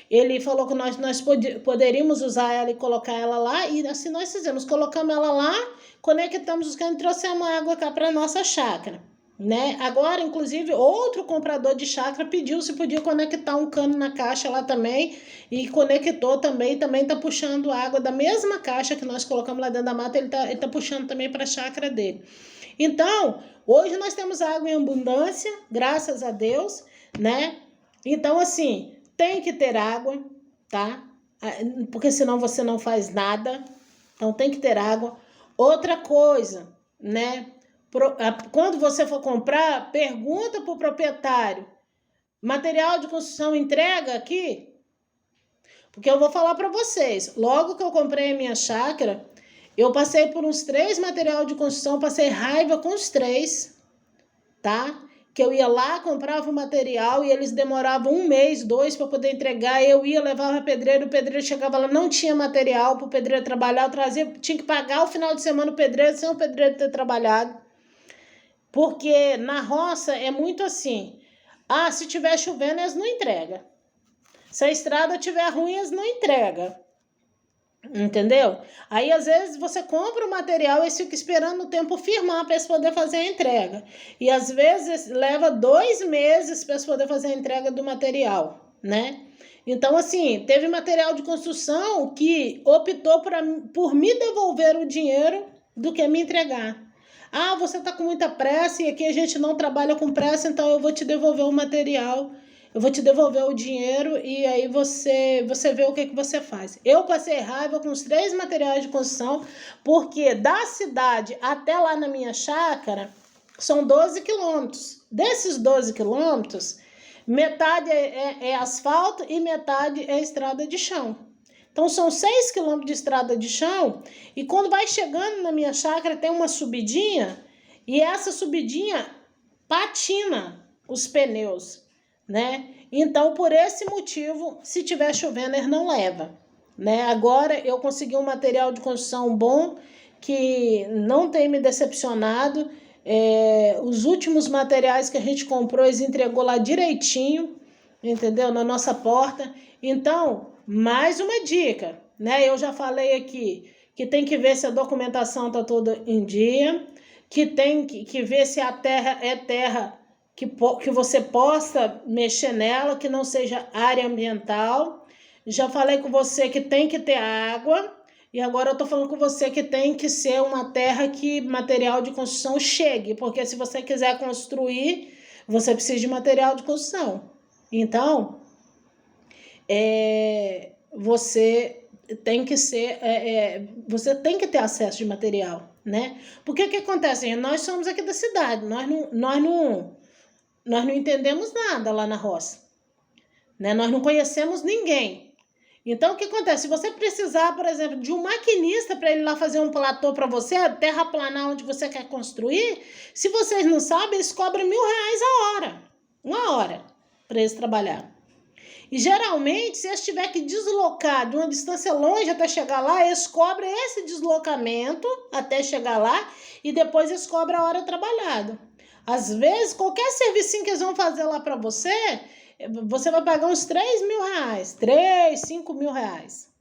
Ele falou que nós poderíamos usar ela e colocar ela lá, e assim nós fizemos, colocamos ela lá, conectamos os canos e trouxemos a água cá para nossa chácara. Né? Agora, inclusive, outro comprador de chácara pediu se podia conectar um cano na caixa lá também, e conectou também tá puxando água da mesma caixa que nós colocamos lá dentro da mata, ele tá puxando também para a chácara dele. Então, hoje nós temos água em abundância, graças a Deus, né? Então, assim, tem que ter água, tá? Porque senão você não faz nada, então tem que ter água. Outra coisa, né? Quando você for comprar, pergunta para o proprietário, material de construção entrega aqui? Porque eu vou falar para vocês, logo que eu comprei a minha chácara, eu passei por uns 3 materiais de construção, passei raiva com os 3, tá? Que eu ia lá, comprava o material e eles demoravam 1 mês, 2 para poder entregar, eu ia, levava o pedreiro chegava lá, não tinha material para o pedreiro trabalhar, eu trazia, tinha que pagar o final de semana o pedreiro, sem o pedreiro ter trabalhado. Porque na roça é muito assim, se tiver chovendo, eles não entregam. Se a estrada tiver ruim, eles não entregam. Entendeu? Aí, às vezes, você compra o material e fica esperando o tempo firmar para eles poderem fazer a entrega. E, às vezes, leva 2 meses para eles poderem fazer a entrega do material, né? Então, assim, teve material de construção que optou por me devolver o dinheiro do que me entregar. Você tá com muita pressa e aqui a gente não trabalha com pressa, então eu vou te devolver o material, eu vou te devolver o dinheiro e aí você vê o que você faz. Eu passei raiva com os 3 materiais de construção, porque da cidade até lá na minha chácara são 12 quilômetros. Desses 12 quilômetros, metade é asfalto e metade é estrada de chão. Então, são 6 quilômetros de estrada de chão, e quando vai chegando na minha chácara, tem uma subidinha, e essa subidinha patina os pneus, né? Então, por esse motivo, se tiver chovendo, ele não leva, né? Agora, eu consegui um material de construção bom, que não tem me decepcionado. Os últimos materiais que a gente comprou, eles entregou lá direitinho, entendeu? Na nossa porta. Então, mais uma dica, né? Eu já falei aqui que tem que ver se a documentação está toda em dia, que tem que ver se a terra é terra que você possa mexer nela, que não seja área ambiental. Já falei com você que tem que ter água, e agora eu estou falando com você que tem que ser uma terra que material de construção chegue, porque se você quiser construir, você precisa de material de construção. Então, você tem que você tem que ter acesso de material, né? Porque o que acontece? Nós somos aqui da cidade, nós não entendemos nada lá na roça, né? Nós não conhecemos ninguém. Então, o que acontece? Se você precisar, por exemplo, de um maquinista para ele lá fazer um platô para você, terraplanar onde você quer construir, se vocês não sabem, eles cobram R$ 1.000 a hora. Uma hora para eles trabalhar. E geralmente, se eles tiverem que deslocar de uma distância longe até chegar lá, eles cobram esse deslocamento até chegar lá e depois eles cobram a hora trabalhada. Às vezes, qualquer serviço que eles vão fazer lá para você, você vai pagar uns R$ 3.000, 3, 5 mil reais.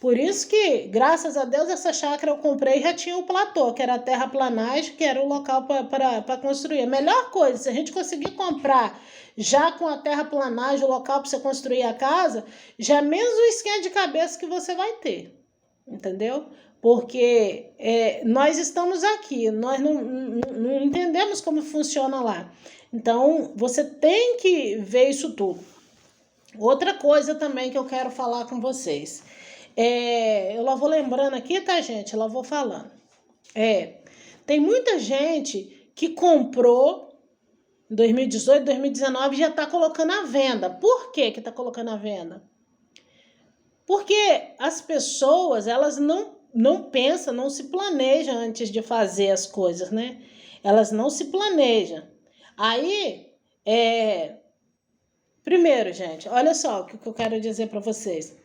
Por isso que, graças a Deus, essa chácara eu comprei e já tinha o platô, que era a terraplanagem, que era o local para construir. A melhor coisa, se a gente conseguir comprar já com a terraplanagem, o local para você construir a casa, já é menos o esquema de cabeça que você vai ter, entendeu? Porque nós estamos aqui, nós não entendemos como funciona lá. Então, você tem que ver isso tudo. Outra coisa também que eu quero falar com vocês. Eu lá vou lembrando aqui, tá, gente? Eu lá vou falando. Tem muita gente que comprou em 2018, 2019 e já está colocando à venda. Por que está colocando à venda? Porque as pessoas, elas não pensam, não se planejam antes de fazer as coisas, né? Elas não se planejam. Aí, primeiro, gente, olha só o que eu quero dizer para vocês.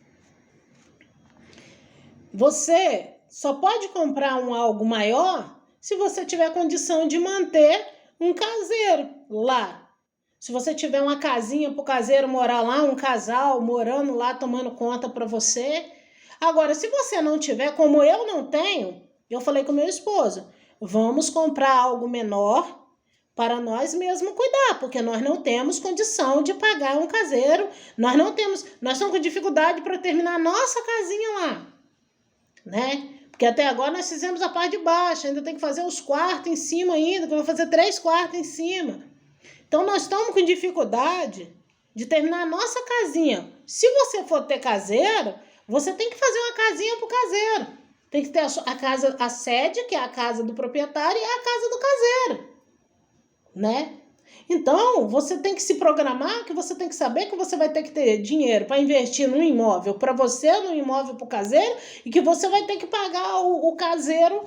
Você só pode comprar algo maior se você tiver condição de manter um caseiro lá. Se você tiver uma casinha para o caseiro morar lá, um casal morando lá, tomando conta para você. Agora, se você não tiver, como eu não tenho, eu falei com meu esposo, vamos comprar algo menor para nós mesmos cuidar, porque nós não temos condição de pagar um caseiro, nós estamos com dificuldade para terminar a nossa casinha lá, né? Porque até agora nós fizemos a parte de baixo, ainda tem que fazer os quartos em cima ainda, que eu vou fazer 3 quartos em cima. Então, nós estamos com dificuldade de terminar a nossa casinha. Se você for ter caseiro, você tem que fazer uma casinha para o caseiro. Tem que ter a casa, a sede, que é a casa do proprietário, e a casa do caseiro, né? Então, você tem que se programar, que você tem que saber que você vai ter que ter dinheiro para investir num imóvel para você, num imóvel para o caseiro, e que você vai ter que pagar o caseiro,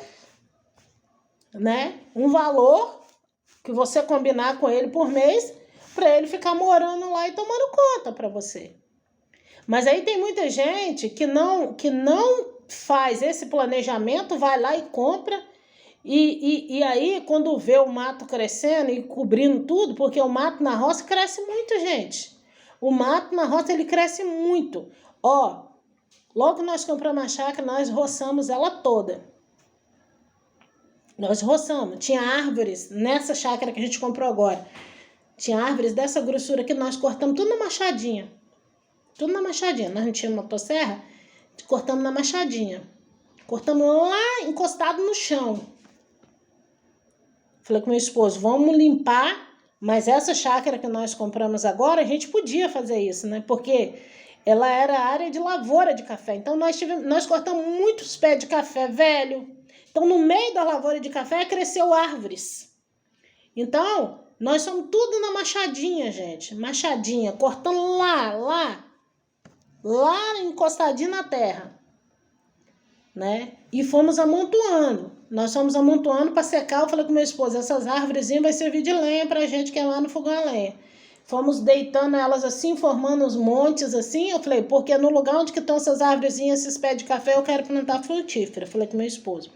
né? Um valor que você combinar com ele por mês, para ele ficar morando lá e tomando conta para você. Mas aí tem muita gente que não faz esse planejamento, vai lá e compra, e aí quando vê o mato crescendo e cobrindo tudo, porque o mato na roça cresce muito, gente. O mato na roça, ele cresce muito. Logo que nós compramos a chácara, nós roçamos ela toda. Nós roçamos. Tinha árvores nessa chácara que a gente comprou agora. Tinha árvores dessa grossura que nós cortamos tudo na machadinha. Tudo na machadinha. Nós não tínhamos motosserra, cortamos na machadinha. Cortamos lá encostado no chão. Falei com meu esposo, vamos limpar, mas essa chácara que nós compramos agora, a gente podia fazer isso, né? Porque ela era área de lavoura de café. Então nós cortamos muitos pés de café velho. Então, no meio da lavoura de café, cresceu árvores. Então, nós somos tudo na machadinha, gente. Machadinha, cortando lá encostadinho na terra, né? E fomos amontoando. Nós fomos amontoando para secar. Eu falei com meu esposo, essas árvores vai servir de lenha para a gente queimar no fogão a lenha. Fomos deitando elas assim, formando os montes assim. Eu falei, porque no lugar onde que estão essas árvores, esses pés de café, eu quero plantar frutífera. Eu falei com meu esposo.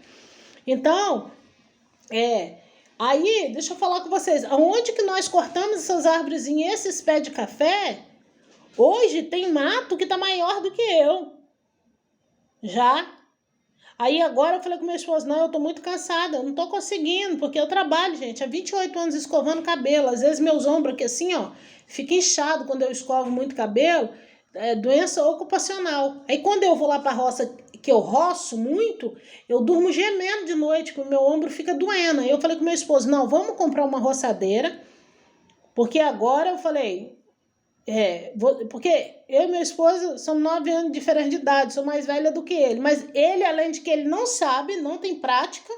Então, aí, deixa eu falar com vocês, aonde que nós cortamos essas árvores, esses pés de café, hoje tem mato que tá maior do que eu, já. Aí agora eu falei com meu esposo, não, eu tô muito cansada, eu não tô conseguindo, porque eu trabalho, gente, há 28 anos escovando cabelo, às vezes meus ombros aqui assim, fica inchado quando eu escovo muito cabelo, doença ocupacional. Aí quando eu vou lá pra roça, que eu roço muito, eu durmo gemendo de noite, porque o meu ombro fica doendo. Aí eu falei com meu esposo, não, vamos comprar uma roçadeira, porque agora eu falei, porque eu e meu esposo somos 9 anos de diferença de idade, sou mais velha do que ele, mas ele, além de que ele não sabe, não tem prática,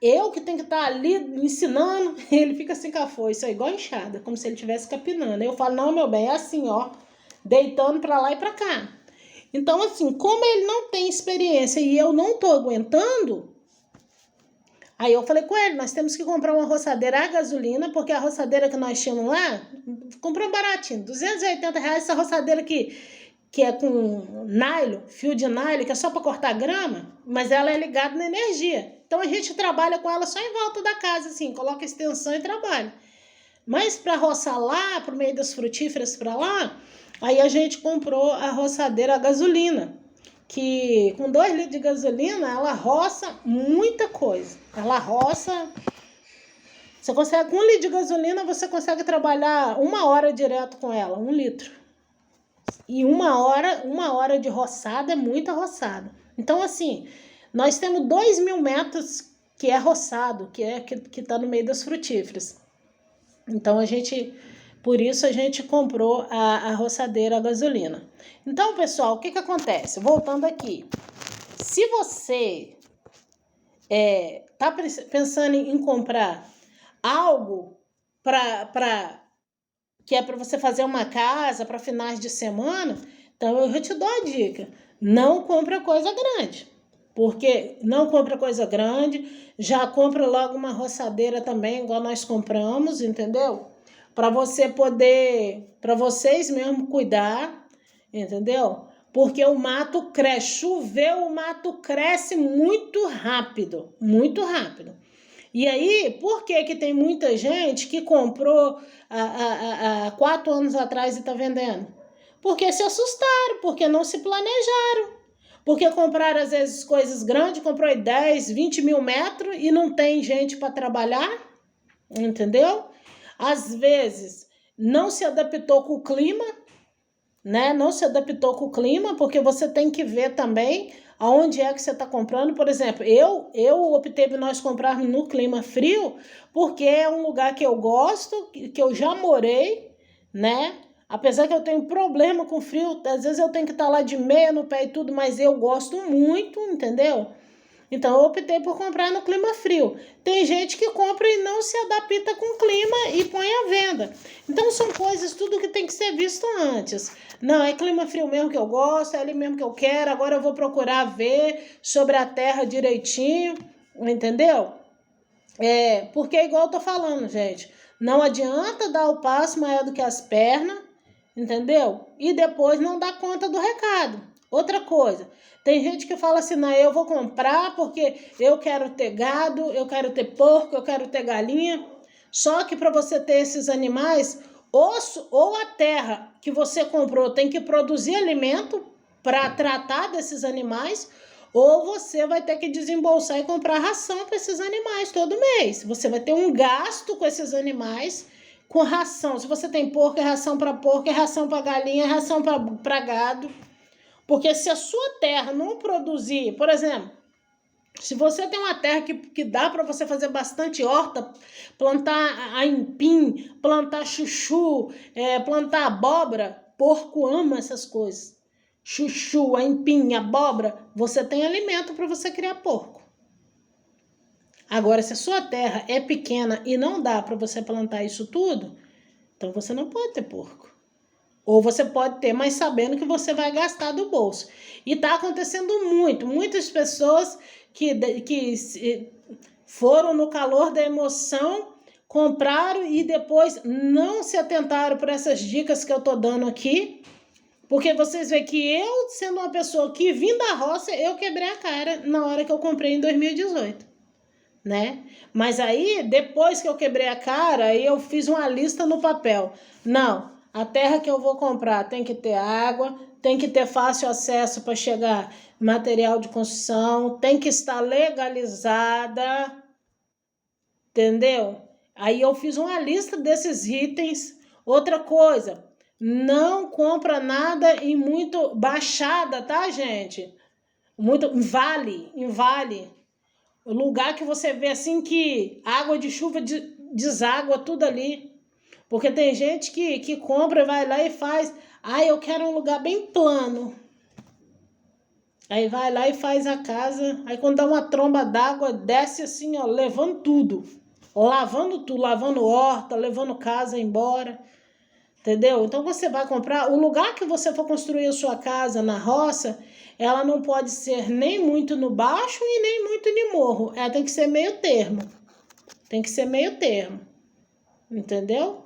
eu que tenho que estar ali ensinando, ele fica assim com a foice, igual enxada, como se ele estivesse capinando. Aí eu falo, não, meu bem, é assim, deitando pra lá e pra cá. Então, assim, como ele não tem experiência e eu não tô aguentando, aí eu falei com ele, nós temos que comprar uma roçadeira a gasolina, porque a roçadeira que nós tínhamos lá, comprou baratinho, R$ 280, essa roçadeira que é com nylon, fio de nylon, que é só para cortar grama, mas ela é ligada na energia. Então a gente trabalha com ela só em volta da casa, assim, coloca extensão e trabalha. Mas para roçar lá, pro meio das frutíferas para lá, aí a gente comprou a roçadeira a gasolina, que com 2 litros de gasolina, ela roça muita coisa. Ela roça... Você consegue, com 1 litro de gasolina, você consegue trabalhar 1 hora direto com ela, 1 litro. E 1 hora de roçada é muita roçada. Então, assim, nós temos 2.000 metros que é roçado, que tá no meio das frutíferas. Então, por isso a gente comprou a roçadeira a gasolina. Então, pessoal, o que acontece? Voltando aqui. Se você tá pensando em comprar algo que é para você fazer uma casa para finais de semana, então eu te dou a dica. Não compra coisa grande. Porque não compra coisa grande, já compra logo uma roçadeira também, igual nós compramos, entendeu? Para você poder, para vocês mesmo cuidar, entendeu? Porque o mato cresce, choveu, o mato cresce muito rápido, muito rápido. E aí, por que tem muita gente que comprou há 4 anos atrás e está vendendo? Porque se assustaram, porque não se planejaram. Porque compraram, às vezes, coisas grandes, comprou 10, 20 mil metros e não tem gente para trabalhar, entendeu? Às vezes, não se adaptou com o clima, né? Não se adaptou com o clima, porque você tem que ver também aonde é que você está comprando. Por exemplo, eu optei por nós comprarmos no clima frio, porque é um lugar que eu gosto, que eu já morei, né? Apesar que eu tenho problema com frio, às vezes eu tenho que estar lá de meia no pé e tudo, mas eu gosto muito, entendeu? Então eu optei por comprar no clima frio. Tem gente que compra e não se adapta com o clima e põe à venda. Então são coisas, tudo que tem que ser visto antes. Não, é clima frio mesmo que eu gosto, é ali mesmo que eu quero, agora eu vou procurar ver sobre a terra direitinho, entendeu? Porque igual eu tô falando, gente, não adianta dar o passo maior do que as pernas, entendeu? E depois não dar conta do recado. Outra coisa, tem gente que fala assim, não, eu vou comprar porque eu quero ter gado, eu quero ter porco, eu quero ter galinha. Só que para você ter esses animais, ou a terra que você comprou tem que produzir alimento para tratar desses animais, ou você vai ter que desembolsar e comprar ração para esses animais todo mês. Você vai ter um gasto com esses animais, com ração. Se você tem porco, é ração para porco, é ração para galinha, é ração para gado. Porque se a sua terra não produzir, por exemplo, se você tem uma terra que dá para você fazer bastante horta, plantar aipim, plantar chuchu, plantar abóbora, porco ama essas coisas. Chuchu, aipim, abóbora, você tem alimento para você criar porco. Agora, se a sua terra é pequena e não dá para você plantar isso tudo, então você não pode ter porco. Ou você pode ter, mas sabendo que você vai gastar do bolso. E está acontecendo muitas pessoas que foram no calor da emoção, compraram e depois não se atentaram para essas dicas que eu estou dando aqui. Porque vocês veem que eu, sendo uma pessoa que vim da roça, eu quebrei a cara na hora que eu comprei em 2018. Né? Mas aí, depois que eu quebrei a cara, aí eu fiz uma lista no papel. Não, a terra que eu vou comprar tem que ter água, tem que ter fácil acesso para chegar material de construção, tem que estar legalizada, entendeu? Aí eu fiz uma lista desses itens. Outra coisa, não compra nada em muito baixada, tá, gente? Muito em vale. O lugar que você vê assim que água de chuva deságua tudo ali. Porque tem gente que compra, vai lá e faz. Eu quero um lugar bem plano. Aí vai lá e faz a casa. Aí quando dá uma tromba d'água, desce assim, ó, levando tudo. Lavando tudo, lavando horta, levando casa embora. Entendeu? Então você vai comprar, o lugar que você for construir a sua casa na roça, ela não pode ser nem muito no baixo e nem muito no morro. Ela tem que ser meio termo. Tem que ser meio termo. Entendeu?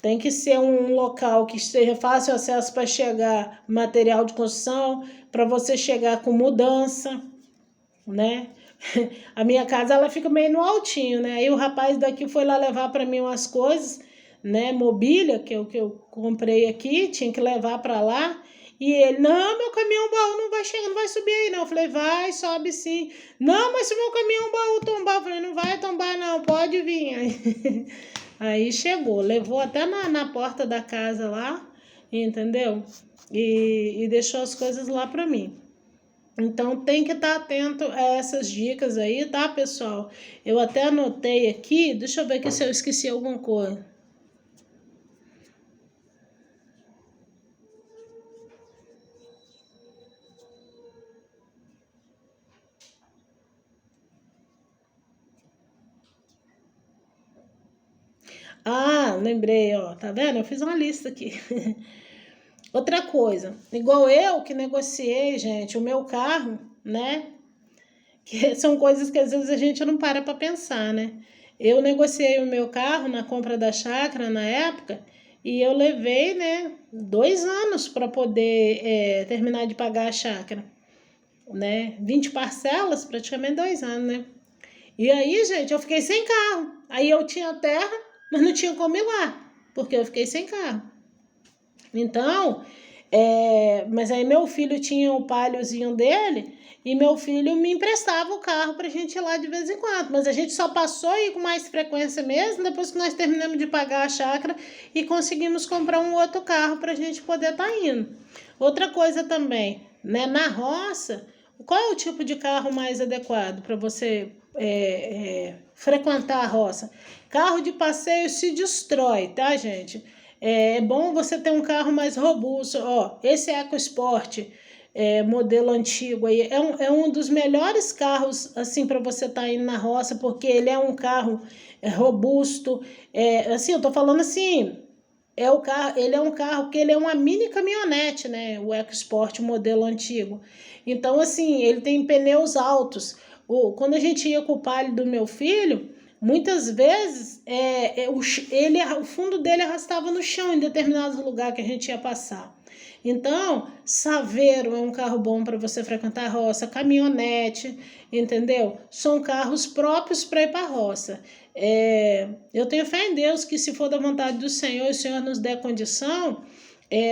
Tem que ser um local que esteja fácil acesso para chegar material de construção, para você chegar com mudança, né? A minha casa ela fica meio no altinho, né? Aí o rapaz daqui foi lá levar para mim umas coisas, né? Mobília que eu comprei aqui, tinha que levar para lá. E ele, não, meu caminhão baú não vai chegar, não vai subir aí não. Eu falei, vai, sobe sim. Não, mas se o meu caminhão baú tombar, eu falei, não vai tombar não, pode vir. Aí chegou, levou até na porta da casa lá, entendeu? E deixou as coisas lá para mim. Então tem que estar atento a essas dicas aí, tá, pessoal? Eu até anotei aqui, deixa eu ver aqui se eu esqueci alguma coisa. Ah, lembrei, ó, tá vendo? Eu fiz uma lista aqui. Outra coisa, igual eu que negociei, gente, o meu carro, né? Que são coisas que às vezes a gente não para pensar, né? Eu negociei o meu carro na compra da chácara na época e eu levei, né, 2 anos para poder terminar de pagar a chácara, né? 20 parcelas, praticamente 2 anos, né? E aí, gente, eu fiquei sem carro. Aí eu tinha terra, mas não tinha como ir lá, porque eu fiquei sem carro. Então, mas aí meu filho tinha o paliozinho dele e meu filho me emprestava o carro pra gente ir lá de vez em quando. Mas a gente só passou a ir com mais frequência mesmo depois que nós terminamos de pagar a chácara e conseguimos comprar um outro carro pra gente poder estar indo. Outra coisa também, né, na roça, qual é o tipo de carro mais adequado para você frequentar a roça? Carro de passeio se destrói, tá, gente? É bom você ter um carro mais robusto. Ó, esse EcoSport, modelo antigo aí, é um dos melhores carros assim para você estar indo na roça, porque ele é um carro robusto. Assim, eu tô falando assim, ele é um carro que ele é uma mini caminhonete, né? O EcoSport, o modelo antigo. Então, assim, ele tem pneus altos. Quando a gente ia com o palio do meu filho, muitas vezes o fundo dele arrastava no chão em determinados lugares que a gente ia passar. Então, Saveiro é um carro bom para você frequentar a roça, caminhonete, entendeu? São carros próprios para ir para a roça. Eu tenho fé em Deus que se for da vontade do Senhor e o Senhor nos der condição,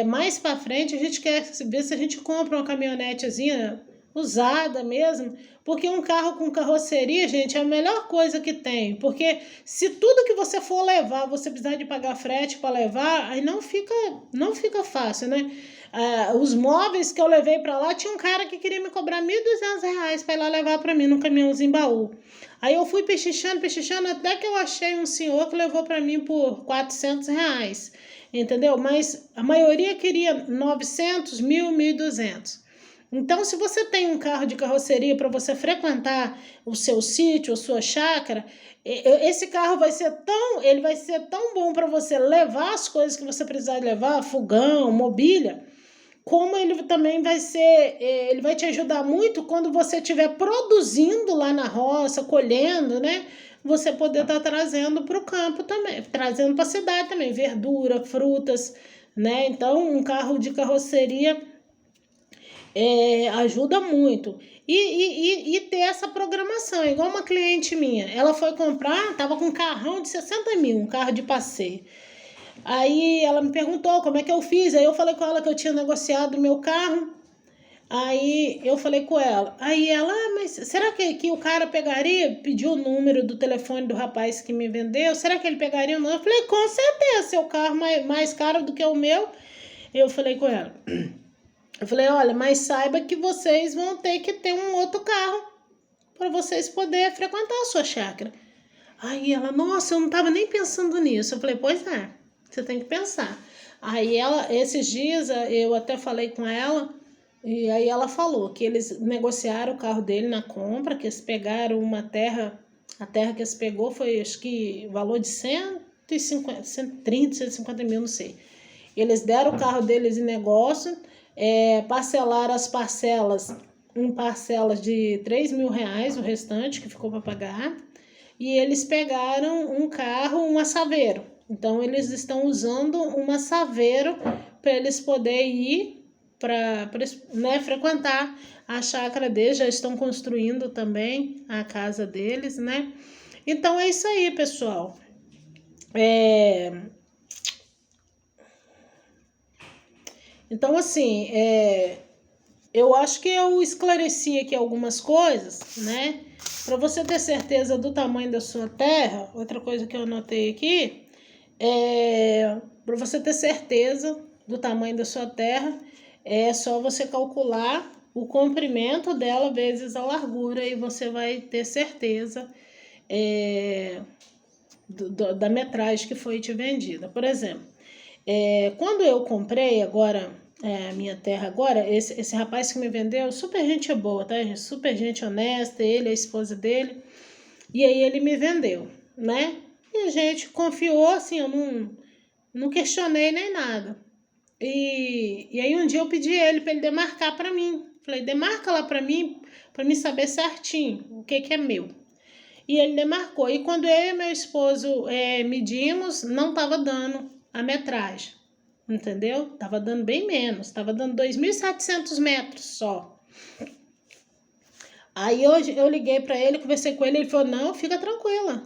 mais para frente a gente quer ver se a gente compra uma caminhonetezinha usada mesmo, porque um carro com carroceria, gente, é a melhor coisa que tem, porque se tudo que você for levar, você precisar de pagar frete para levar, aí não fica fácil, né? Os móveis que eu levei para lá, tinha um cara que queria me cobrar R$ 1.200 para ir lá levar para mim num caminhãozinho baú. Aí eu fui pechichando, até que eu achei um senhor que levou para mim por R$ 400, entendeu? Mas a maioria queria 900, 1.000, 1.200. Então, se você tem um carro de carroceria para você frequentar o seu sítio, a sua chácara, esse carro ele vai ser tão bom para você levar as coisas que você precisar levar, fogão, mobília, como ele também ele vai te ajudar muito quando você estiver produzindo lá na roça, colhendo, né? Você poder estar trazendo para o campo também, trazendo para a cidade também, verdura, frutas, né? Então, um carro de carroceria ajuda muito. E ter essa programação, igual uma cliente minha, ela foi comprar, tava com um carrão de 60 mil, um carro de passeio. Aí ela me perguntou como é que eu fiz, aí eu falei com ela que eu tinha negociado o meu carro, aí eu falei com ela, aí ela, mas será que o cara pegaria, pediu o número do telefone do rapaz que me vendeu, será que ele pegaria ou não? Eu falei, com certeza, seu carro mais caro do que o meu. Eu falei com ela, eu falei, olha, mas saiba que vocês vão ter que ter um outro carro para vocês poderem frequentar a sua chácara. Aí ela, nossa, eu não estava nem pensando nisso. Eu falei, pois é, você tem que pensar. Aí esses dias eu até falei com ela, e aí ela falou que eles negociaram o carro dele na compra, que eles pegaram uma terra, a terra que eles pegou foi, acho que, valor de 150, 130, 150 mil, não sei. Eles deram o carro deles em negócio, parcelaram as parcelas, em parcelas de R$ 3.000, o restante que ficou para pagar, e eles pegaram um carro, uma Saveiro. Então, eles estão usando uma Saveiro para eles poderem ir para né, frequentar a chácara deles, já estão construindo também a casa deles, né? Então, é isso aí, pessoal. Então, assim, eu acho que eu esclareci aqui algumas coisas, né? Para você ter certeza do tamanho da sua terra, outra coisa que eu anotei aqui, para você ter certeza do tamanho da sua terra, é só você calcular o comprimento dela vezes a largura e você vai ter certeza da metragem que foi te vendida. Por exemplo, quando eu comprei agora a minha terra agora, esse rapaz que me vendeu, super gente boa, tá, gente? Super gente honesta, ele, a esposa dele, e aí ele me vendeu, né? E a gente confiou, assim, eu não questionei nem nada. E aí um dia eu pedi ele para ele demarcar para mim. Falei, demarca lá para mim saber certinho o que é meu. E ele demarcou. E quando eu e meu esposo medimos, não estava dando a metragem. Entendeu? Tava dando bem menos. Tava dando 2.700 metros só. Aí eu liguei para ele, conversei com ele. Ele falou, não, fica tranquila.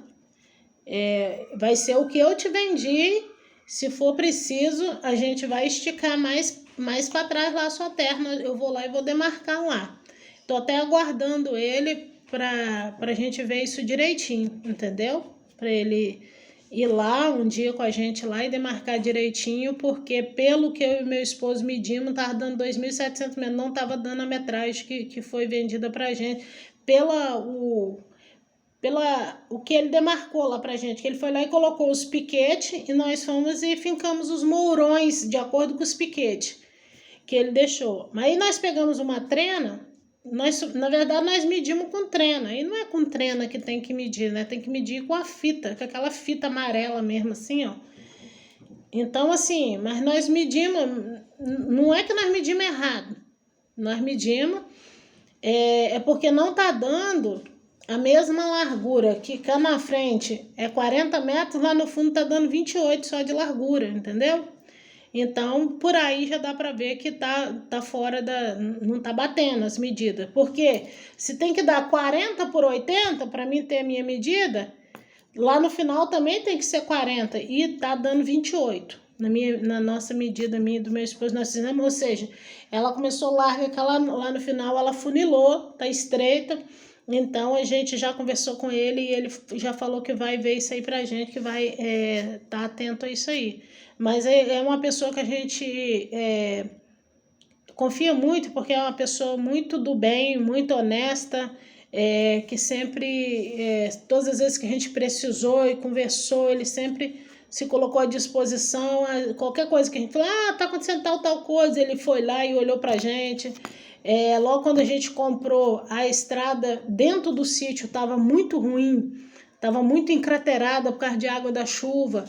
Vai ser o que eu te vendi. Se for preciso, a gente vai esticar mais para trás lá a sua terra. Eu vou lá e vou demarcar lá. Tô até aguardando ele pra gente ver isso direitinho, entendeu? Para ele ir lá um dia com a gente lá e demarcar direitinho, porque pelo que eu e meu esposo medimos, tava dando 2.700 metros, não tava dando a metragem que foi vendida pra gente, o que ele demarcou lá pra gente, que ele foi lá e colocou os piquetes e nós fomos e fincamos os mourões de acordo com os piquetes que ele deixou. Mas aí nós pegamos uma trena, na verdade nós medimos com trena, e não é com trena que tem que medir, né? Tem que medir com a fita, com aquela fita amarela mesmo assim, ó. Então assim, mas nós medimos, não é que nós medimos errado, nós medimos, porque não tá dando a mesma largura, que cá na frente é 40 metros, lá no fundo tá dando 28 só de largura, entendeu? Então, por aí já dá para ver que tá fora não tá batendo as medidas. Porque se tem que dar 40 por 80 para mim ter a minha medida, lá no final também tem que ser 40 e tá dando 28. Na nossa medida, minha e do meu esposo, nós fizemos, ou seja, ela começou larga, que lá no final ela funilou, tá estreita. Então a gente já conversou com ele e ele já falou que vai ver isso aí pra gente, que vai tá atento a isso aí. Mas é uma pessoa que a gente confia muito, porque é uma pessoa muito do bem, muito honesta, que sempre, todas as vezes que a gente precisou e conversou, ele sempre se colocou à disposição. Qualquer coisa que a gente falou, tá acontecendo tal coisa, ele foi lá e olhou pra gente. Logo quando a gente comprou, a estrada dentro do sítio estava muito ruim, estava muito encraterada por causa de água da chuva.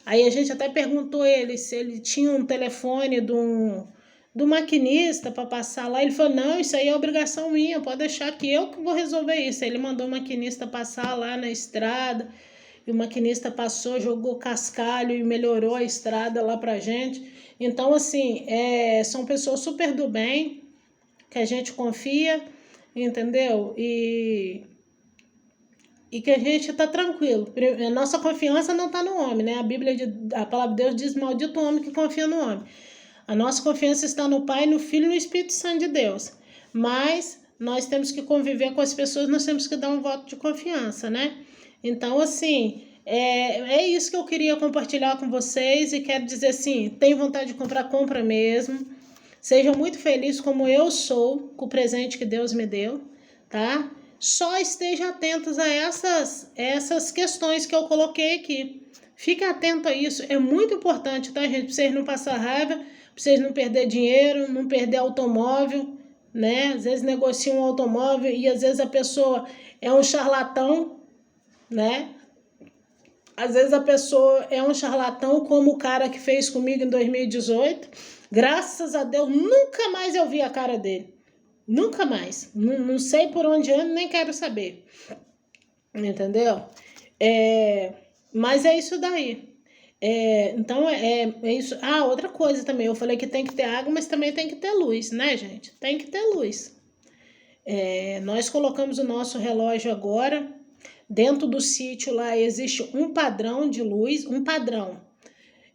Aí a gente até perguntou ele se ele tinha um telefone do maquinista para passar lá. Ele falou, não, isso aí é obrigação minha, pode deixar que eu que vou resolver isso. Aí ele mandou o maquinista passar lá na estrada, e o maquinista passou, jogou cascalho e melhorou a estrada lá pra gente. Então, assim, são pessoas super do bem, que a gente confia, entendeu? E que a gente está tranquilo. A nossa confiança não está no homem, né? A palavra de Deus diz, maldito o homem que confia no homem. A nossa confiança está no Pai, no Filho e no Espírito Santo de Deus. Mas nós temos que conviver com as pessoas, nós temos que dar um voto de confiança, né? Então, assim, é isso que eu queria compartilhar com vocês e quero dizer assim, tem vontade de comprar, compra mesmo. Sejam muito felizes como eu sou com o presente que Deus me deu, tá? Só estejam atentos a essas questões que eu coloquei aqui. Fique atento a isso, é muito importante, tá, gente? Para vocês não passar raiva, para vocês não perder dinheiro, não perder automóvel, né? Às vezes negociam um automóvel e às vezes a pessoa é um charlatão, né? Às vezes a pessoa é um charlatão, como o cara que fez comigo em 2018. Graças a Deus, nunca mais eu vi a cara dele. Nunca mais. Não sei por onde anda, nem quero saber. Entendeu? Mas é isso daí. Então é isso. Ah, outra coisa também. Eu falei que tem que ter água, mas também tem que ter luz, né, gente? Tem que ter luz. Nós colocamos o nosso relógio agora. Dentro do sítio lá existe um padrão de luz, um padrão.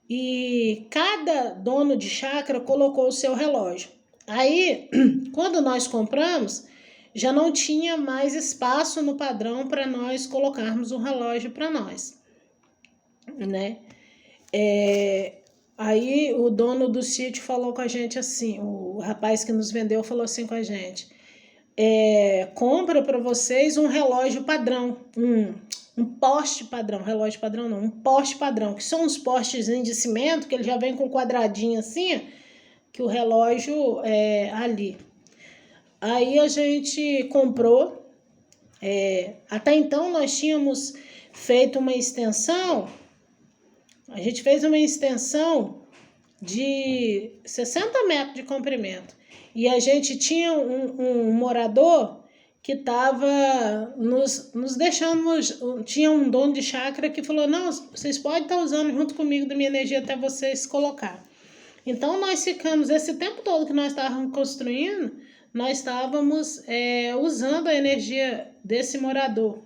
E cada dono de chácara colocou o seu relógio. Aí, quando nós compramos, já não tinha mais espaço no padrão para nós colocarmos um relógio para nós, né? Aí o dono do sítio falou com a gente assim, o rapaz que nos vendeu falou assim com a gente, compra para vocês um relógio padrão, um poste padrão, relógio padrão não, um poste padrão, que são uns postes de cimento, que ele já vem com um quadradinho assim, que o relógio é ali. Aí a gente comprou, até então nós tínhamos feito uma extensão, a gente fez uma extensão de 60 metros de comprimento, e a gente tinha um morador que estava nos deixando, tinha um dono de chácara que falou, não, vocês podem estar usando junto comigo da minha energia até vocês colocar. Então nós ficamos, esse tempo todo que nós estávamos construindo, nós estávamos usando a energia desse morador.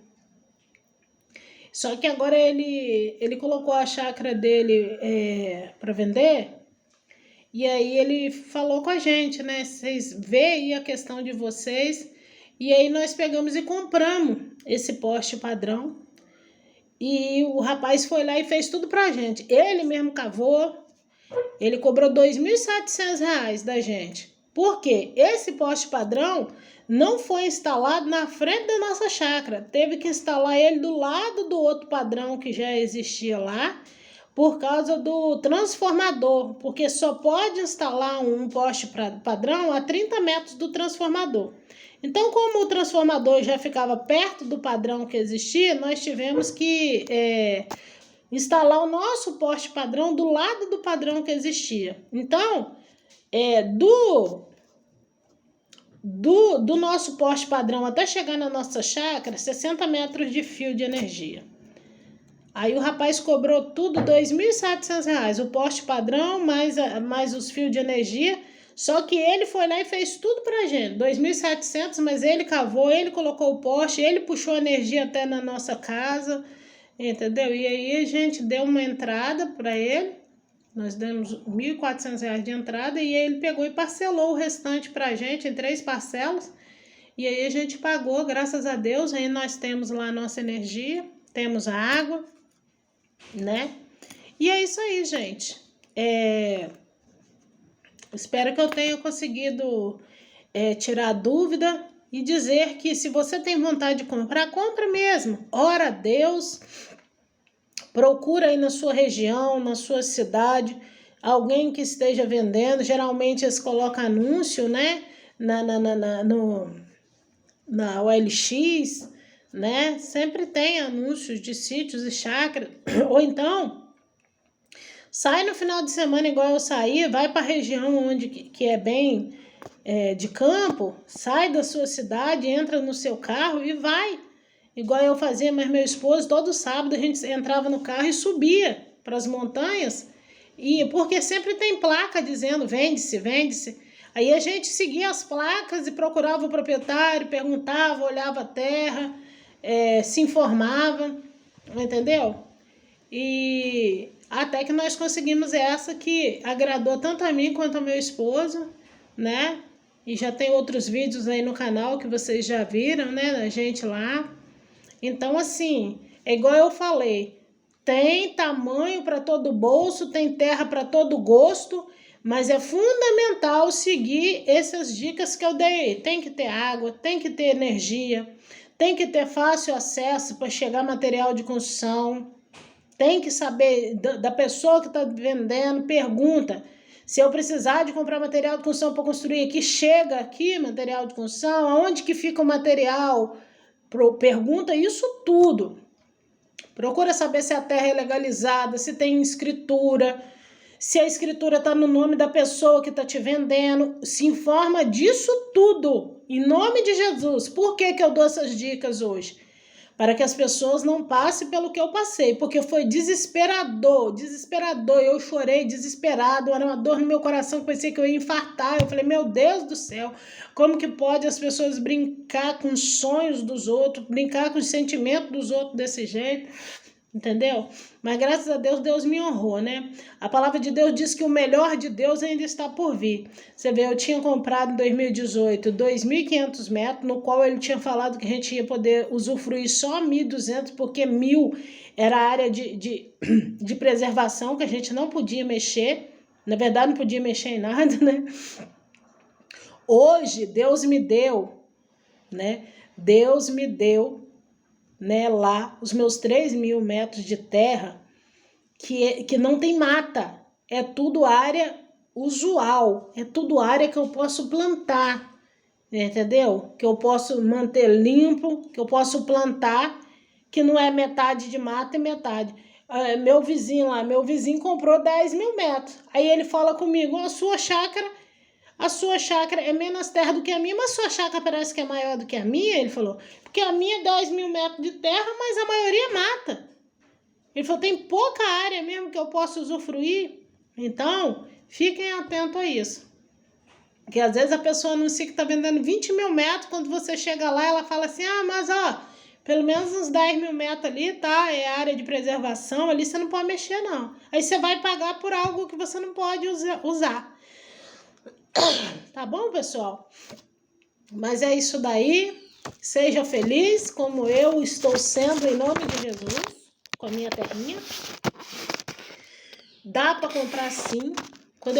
Só que agora ele colocou a chácara dele para vender, e aí ele falou com a gente, né, vocês veem a questão de vocês. E aí nós pegamos e compramos esse poste padrão. E o rapaz foi lá e fez tudo pra gente. Ele mesmo cavou. Ele cobrou R$2.700 da gente. Por quê? Esse poste padrão não foi instalado na frente da nossa chácara. Teve que instalar ele do lado do outro padrão que já existia lá, por causa do transformador. Porque só pode instalar um poste padrão a 30 metros do transformador. Então, como o transformador já ficava perto do padrão que existia, nós tivemos que instalar o nosso poste padrão do lado do padrão que existia. Então, do nosso poste padrão até chegar na nossa chácara, 60 metros de fio de energia. Aí o rapaz cobrou tudo R$2.700, o poste padrão mais os fios de energia. Só que ele foi lá e fez tudo pra gente, 2.700, mas ele cavou, ele colocou o poste, ele puxou energia até na nossa casa, entendeu? E aí a gente deu uma entrada para ele, nós demos R$1.400 de entrada, e ele pegou e parcelou o restante pra gente em 3 parcelas, e aí a gente pagou, graças a Deus. Aí nós temos lá a nossa energia, temos a água, né? E é isso aí, gente. Espero que eu tenha conseguido tirar a dúvida e dizer que se você tem vontade de comprar, compra mesmo. Ora a Deus, procura aí na sua região, na sua cidade, alguém que esteja vendendo. Geralmente eles colocam anúncio, né? Na OLX, né? Sempre tem anúncios de sítios e chácaras. Ou então, sai no final de semana igual eu saí, vai para a região onde que é bem de campo, sai da sua cidade, entra no seu carro e vai. Igual eu fazia, mas meu esposo, todo sábado a gente entrava no carro e subia para as montanhas, e porque sempre tem placa dizendo vende-se, vende-se. Aí a gente seguia as placas e procurava o proprietário, perguntava, olhava a terra, se informava, entendeu? E até que nós conseguimos essa que agradou tanto a mim quanto ao meu esposo, né? E já tem outros vídeos aí no canal que vocês já viram, né? Da gente lá. Então, assim, é igual eu falei, tem tamanho para todo bolso, tem terra para todo gosto, mas é fundamental seguir essas dicas que eu dei. Tem que ter água, tem que ter energia, tem que ter fácil acesso para chegar material de construção, tem que saber da pessoa que está vendendo, pergunta. Se eu precisar de comprar material de construção para construir aqui, chega aqui material de construção, aonde que fica o material? Pergunta isso tudo. Procura saber se a terra é legalizada, se tem escritura, se a escritura está no nome da pessoa que está te vendendo. Se informa disso tudo, em nome de Jesus. Por que eu dou essas dicas hoje? Para que as pessoas não passem pelo que eu passei, porque foi desesperador, eu chorei desesperado, era uma dor no meu coração, pensei que eu ia infartar, eu falei, meu Deus do céu, como que pode as pessoas brincar com os sonhos dos outros, brincar com os sentimentos dos outros desse jeito, entendeu? Mas graças a Deus, Deus me honrou, né? A palavra de Deus diz que o melhor de Deus ainda está por vir. Você vê, eu tinha comprado em 2018 2.500 metros, no qual ele tinha falado que a gente ia poder usufruir só 1.200, porque 1.000 era a área de preservação, que a gente não podia mexer. Na verdade, não podia mexer em nada, né? Hoje, Deus me deu, né? Deus me deu, né, lá os meus 3.000 metros de terra que não tem mata, é tudo área usual, é tudo área que eu posso plantar, entendeu? Que eu posso manter limpo, que eu posso plantar, que não é metade de mata e metade. Meu vizinho comprou 10.000 metros, aí ele fala comigo, a sua chácara é menos terra do que a minha, mas a sua chácara parece que é maior do que a minha, ele falou, porque a minha é 10.000 metros de terra, mas a maioria é mata. Ele falou, tem pouca área mesmo que eu posso usufruir. Então, fiquem atentos a isso. Porque às vezes a pessoa anuncia que está vendendo 20.000 metros, quando você chega lá, ela fala assim, mas pelo menos uns 10.000 metros ali, tá? É área de preservação, ali você não pode mexer, não. Aí você vai pagar por algo que você não pode usar. Tá bom, pessoal? Mas é isso daí. Seja feliz, como eu estou sendo, em nome de Jesus, com a minha terrinha. Dá para comprar sim. Quando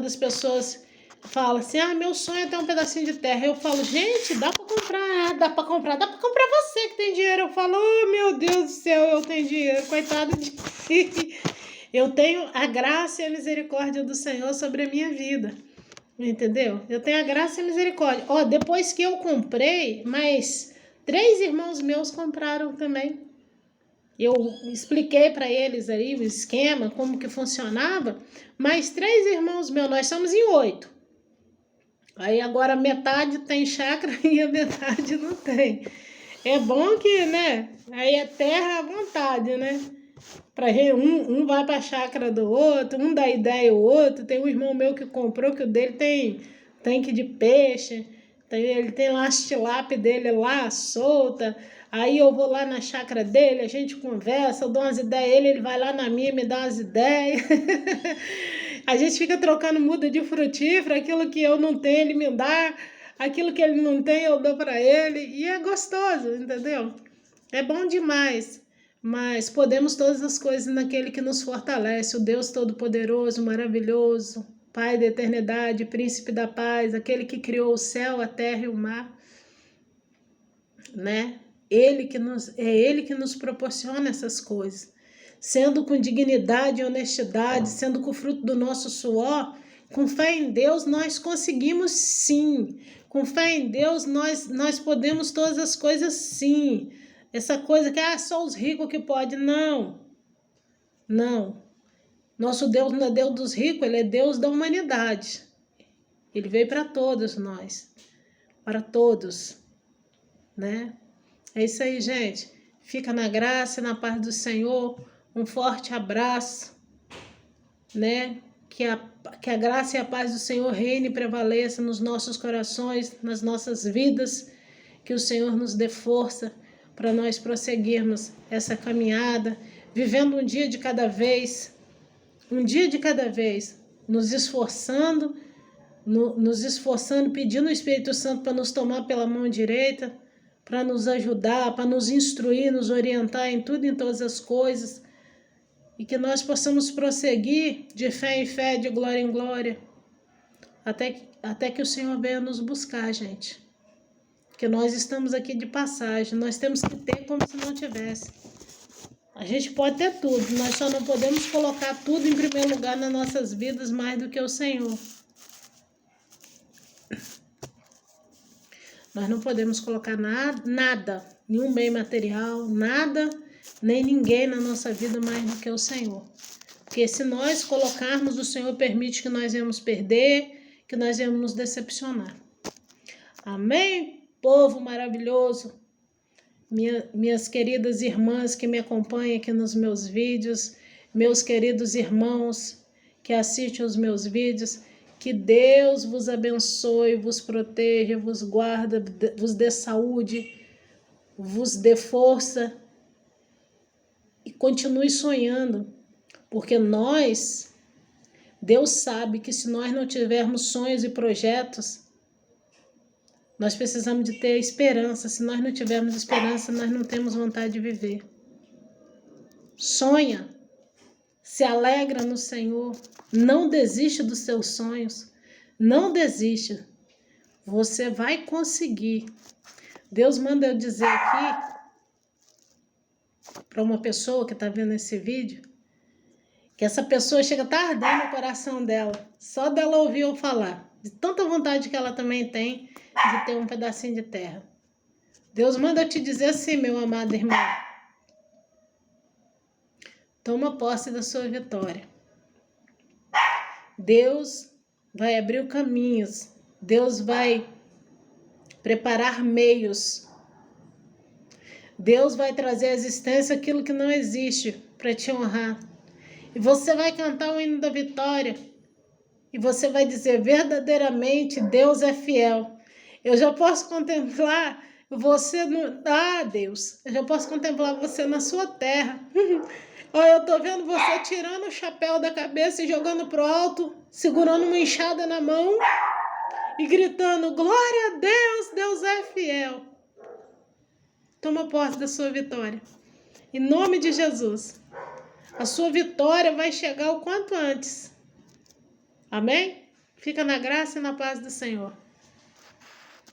as pessoas falam assim, meu sonho é ter um pedacinho de terra, eu falo, gente, dá para comprar você que tem dinheiro. Eu falo, meu Deus do céu, eu tenho dinheiro, coitado de mim. Eu tenho a graça e a misericórdia do Senhor sobre a minha vida, entendeu? Eu tenho a graça e a misericórdia. Depois que eu comprei, mais 3 irmãos meus compraram também. Eu expliquei para eles aí o esquema, como que funcionava, mas 3 irmãos meus, nós somos em 8. Aí agora metade tem chácara e a metade não tem. É bom que, né? Aí é terra à vontade, né? Pra gente, um vai para a chácara do outro, um dá ideia ao outro. Tem um irmão meu que comprou, que o dele tem tanque de peixe, ele tem lá as tilápia dele lá, solta. Aí eu vou lá na chácara dele, a gente conversa, eu dou umas ideias, ele vai lá na minha, me dá umas ideias. A gente fica trocando muda de frutífera, aquilo que eu não tenho, ele me dá, aquilo que ele não tem, eu dou para ele. E é gostoso, entendeu? É bom demais. Mas podemos todas as coisas naquele que nos fortalece, o Deus Todo-Poderoso, maravilhoso, Pai da eternidade, Príncipe da paz, aquele que criou o céu, a terra e o mar, né? Ele que nos proporciona essas coisas. Sendo com dignidade e honestidade, sendo com o fruto do nosso suor, com fé em Deus nós conseguimos sim. Com fé em Deus nós podemos todas as coisas sim. Essa coisa que só os ricos que podem, não. Não. Nosso Deus não é Deus dos ricos, ele é Deus da humanidade. Ele veio para todos nós. Para todos, né? É isso aí, gente. Fica na graça e na paz do Senhor. Um forte abraço, né? Que a graça e a paz do Senhor reine e prevaleça nos nossos corações, nas nossas vidas. Que o Senhor nos dê força para nós prosseguirmos essa caminhada, vivendo um dia de cada vez, nos esforçando, pedindo o Espírito Santo para nos tomar pela mão direita, para nos ajudar, para nos instruir, nos orientar em tudo e em todas as coisas, e que nós possamos prosseguir de fé em fé, de glória em glória, até que o Senhor venha nos buscar, gente. Porque nós estamos aqui de passagem, nós temos que ter como se não tivesse. A gente pode ter tudo, nós só não podemos colocar tudo em primeiro lugar nas nossas vidas mais do que o Senhor. Nós não podemos colocar nada, nenhum bem material, nada nem ninguém na nossa vida mais do que o Senhor. Porque se nós colocarmos, o Senhor permite que nós venhamos perder, que nós venhamos nos decepcionar. Amém? Povo maravilhoso, minhas queridas irmãs que me acompanham aqui nos meus vídeos, meus queridos irmãos que assistem os meus vídeos, que Deus vos abençoe, vos proteja, vos guarda, vos dê saúde, vos dê força e continue sonhando, porque Deus sabe que se nós não tivermos sonhos e projetos, nós precisamos de ter esperança. Se nós não tivermos esperança, nós não temos vontade de viver. Sonha, se alegra no Senhor, não desista dos seus sonhos, não desista. Você vai conseguir. Deus manda eu dizer aqui para uma pessoa que está vendo esse vídeo, que essa pessoa chega a estar ardendo o coração dela, só dela ouvir eu falar, de tanta vontade que ela também tem de ter um pedacinho de terra. Deus manda eu te dizer assim, meu amado irmão, toma posse da sua vitória. Deus vai abrir caminhos, Deus vai preparar meios, Deus vai trazer à existência aquilo que não existe para te honrar. E você vai cantar o hino da vitória. E você vai dizer, verdadeiramente, Deus é fiel. Eu já posso contemplar você no... Ah, Deus, eu já posso contemplar você na sua terra. Olha, eu tô vendo você tirando o chapéu da cabeça e jogando pro alto, segurando uma enxada na mão e gritando, glória a Deus, Deus é fiel. Toma posse da sua vitória. Em nome de Jesus. A sua vitória vai chegar o quanto antes. Amém? Fica na graça e na paz do Senhor.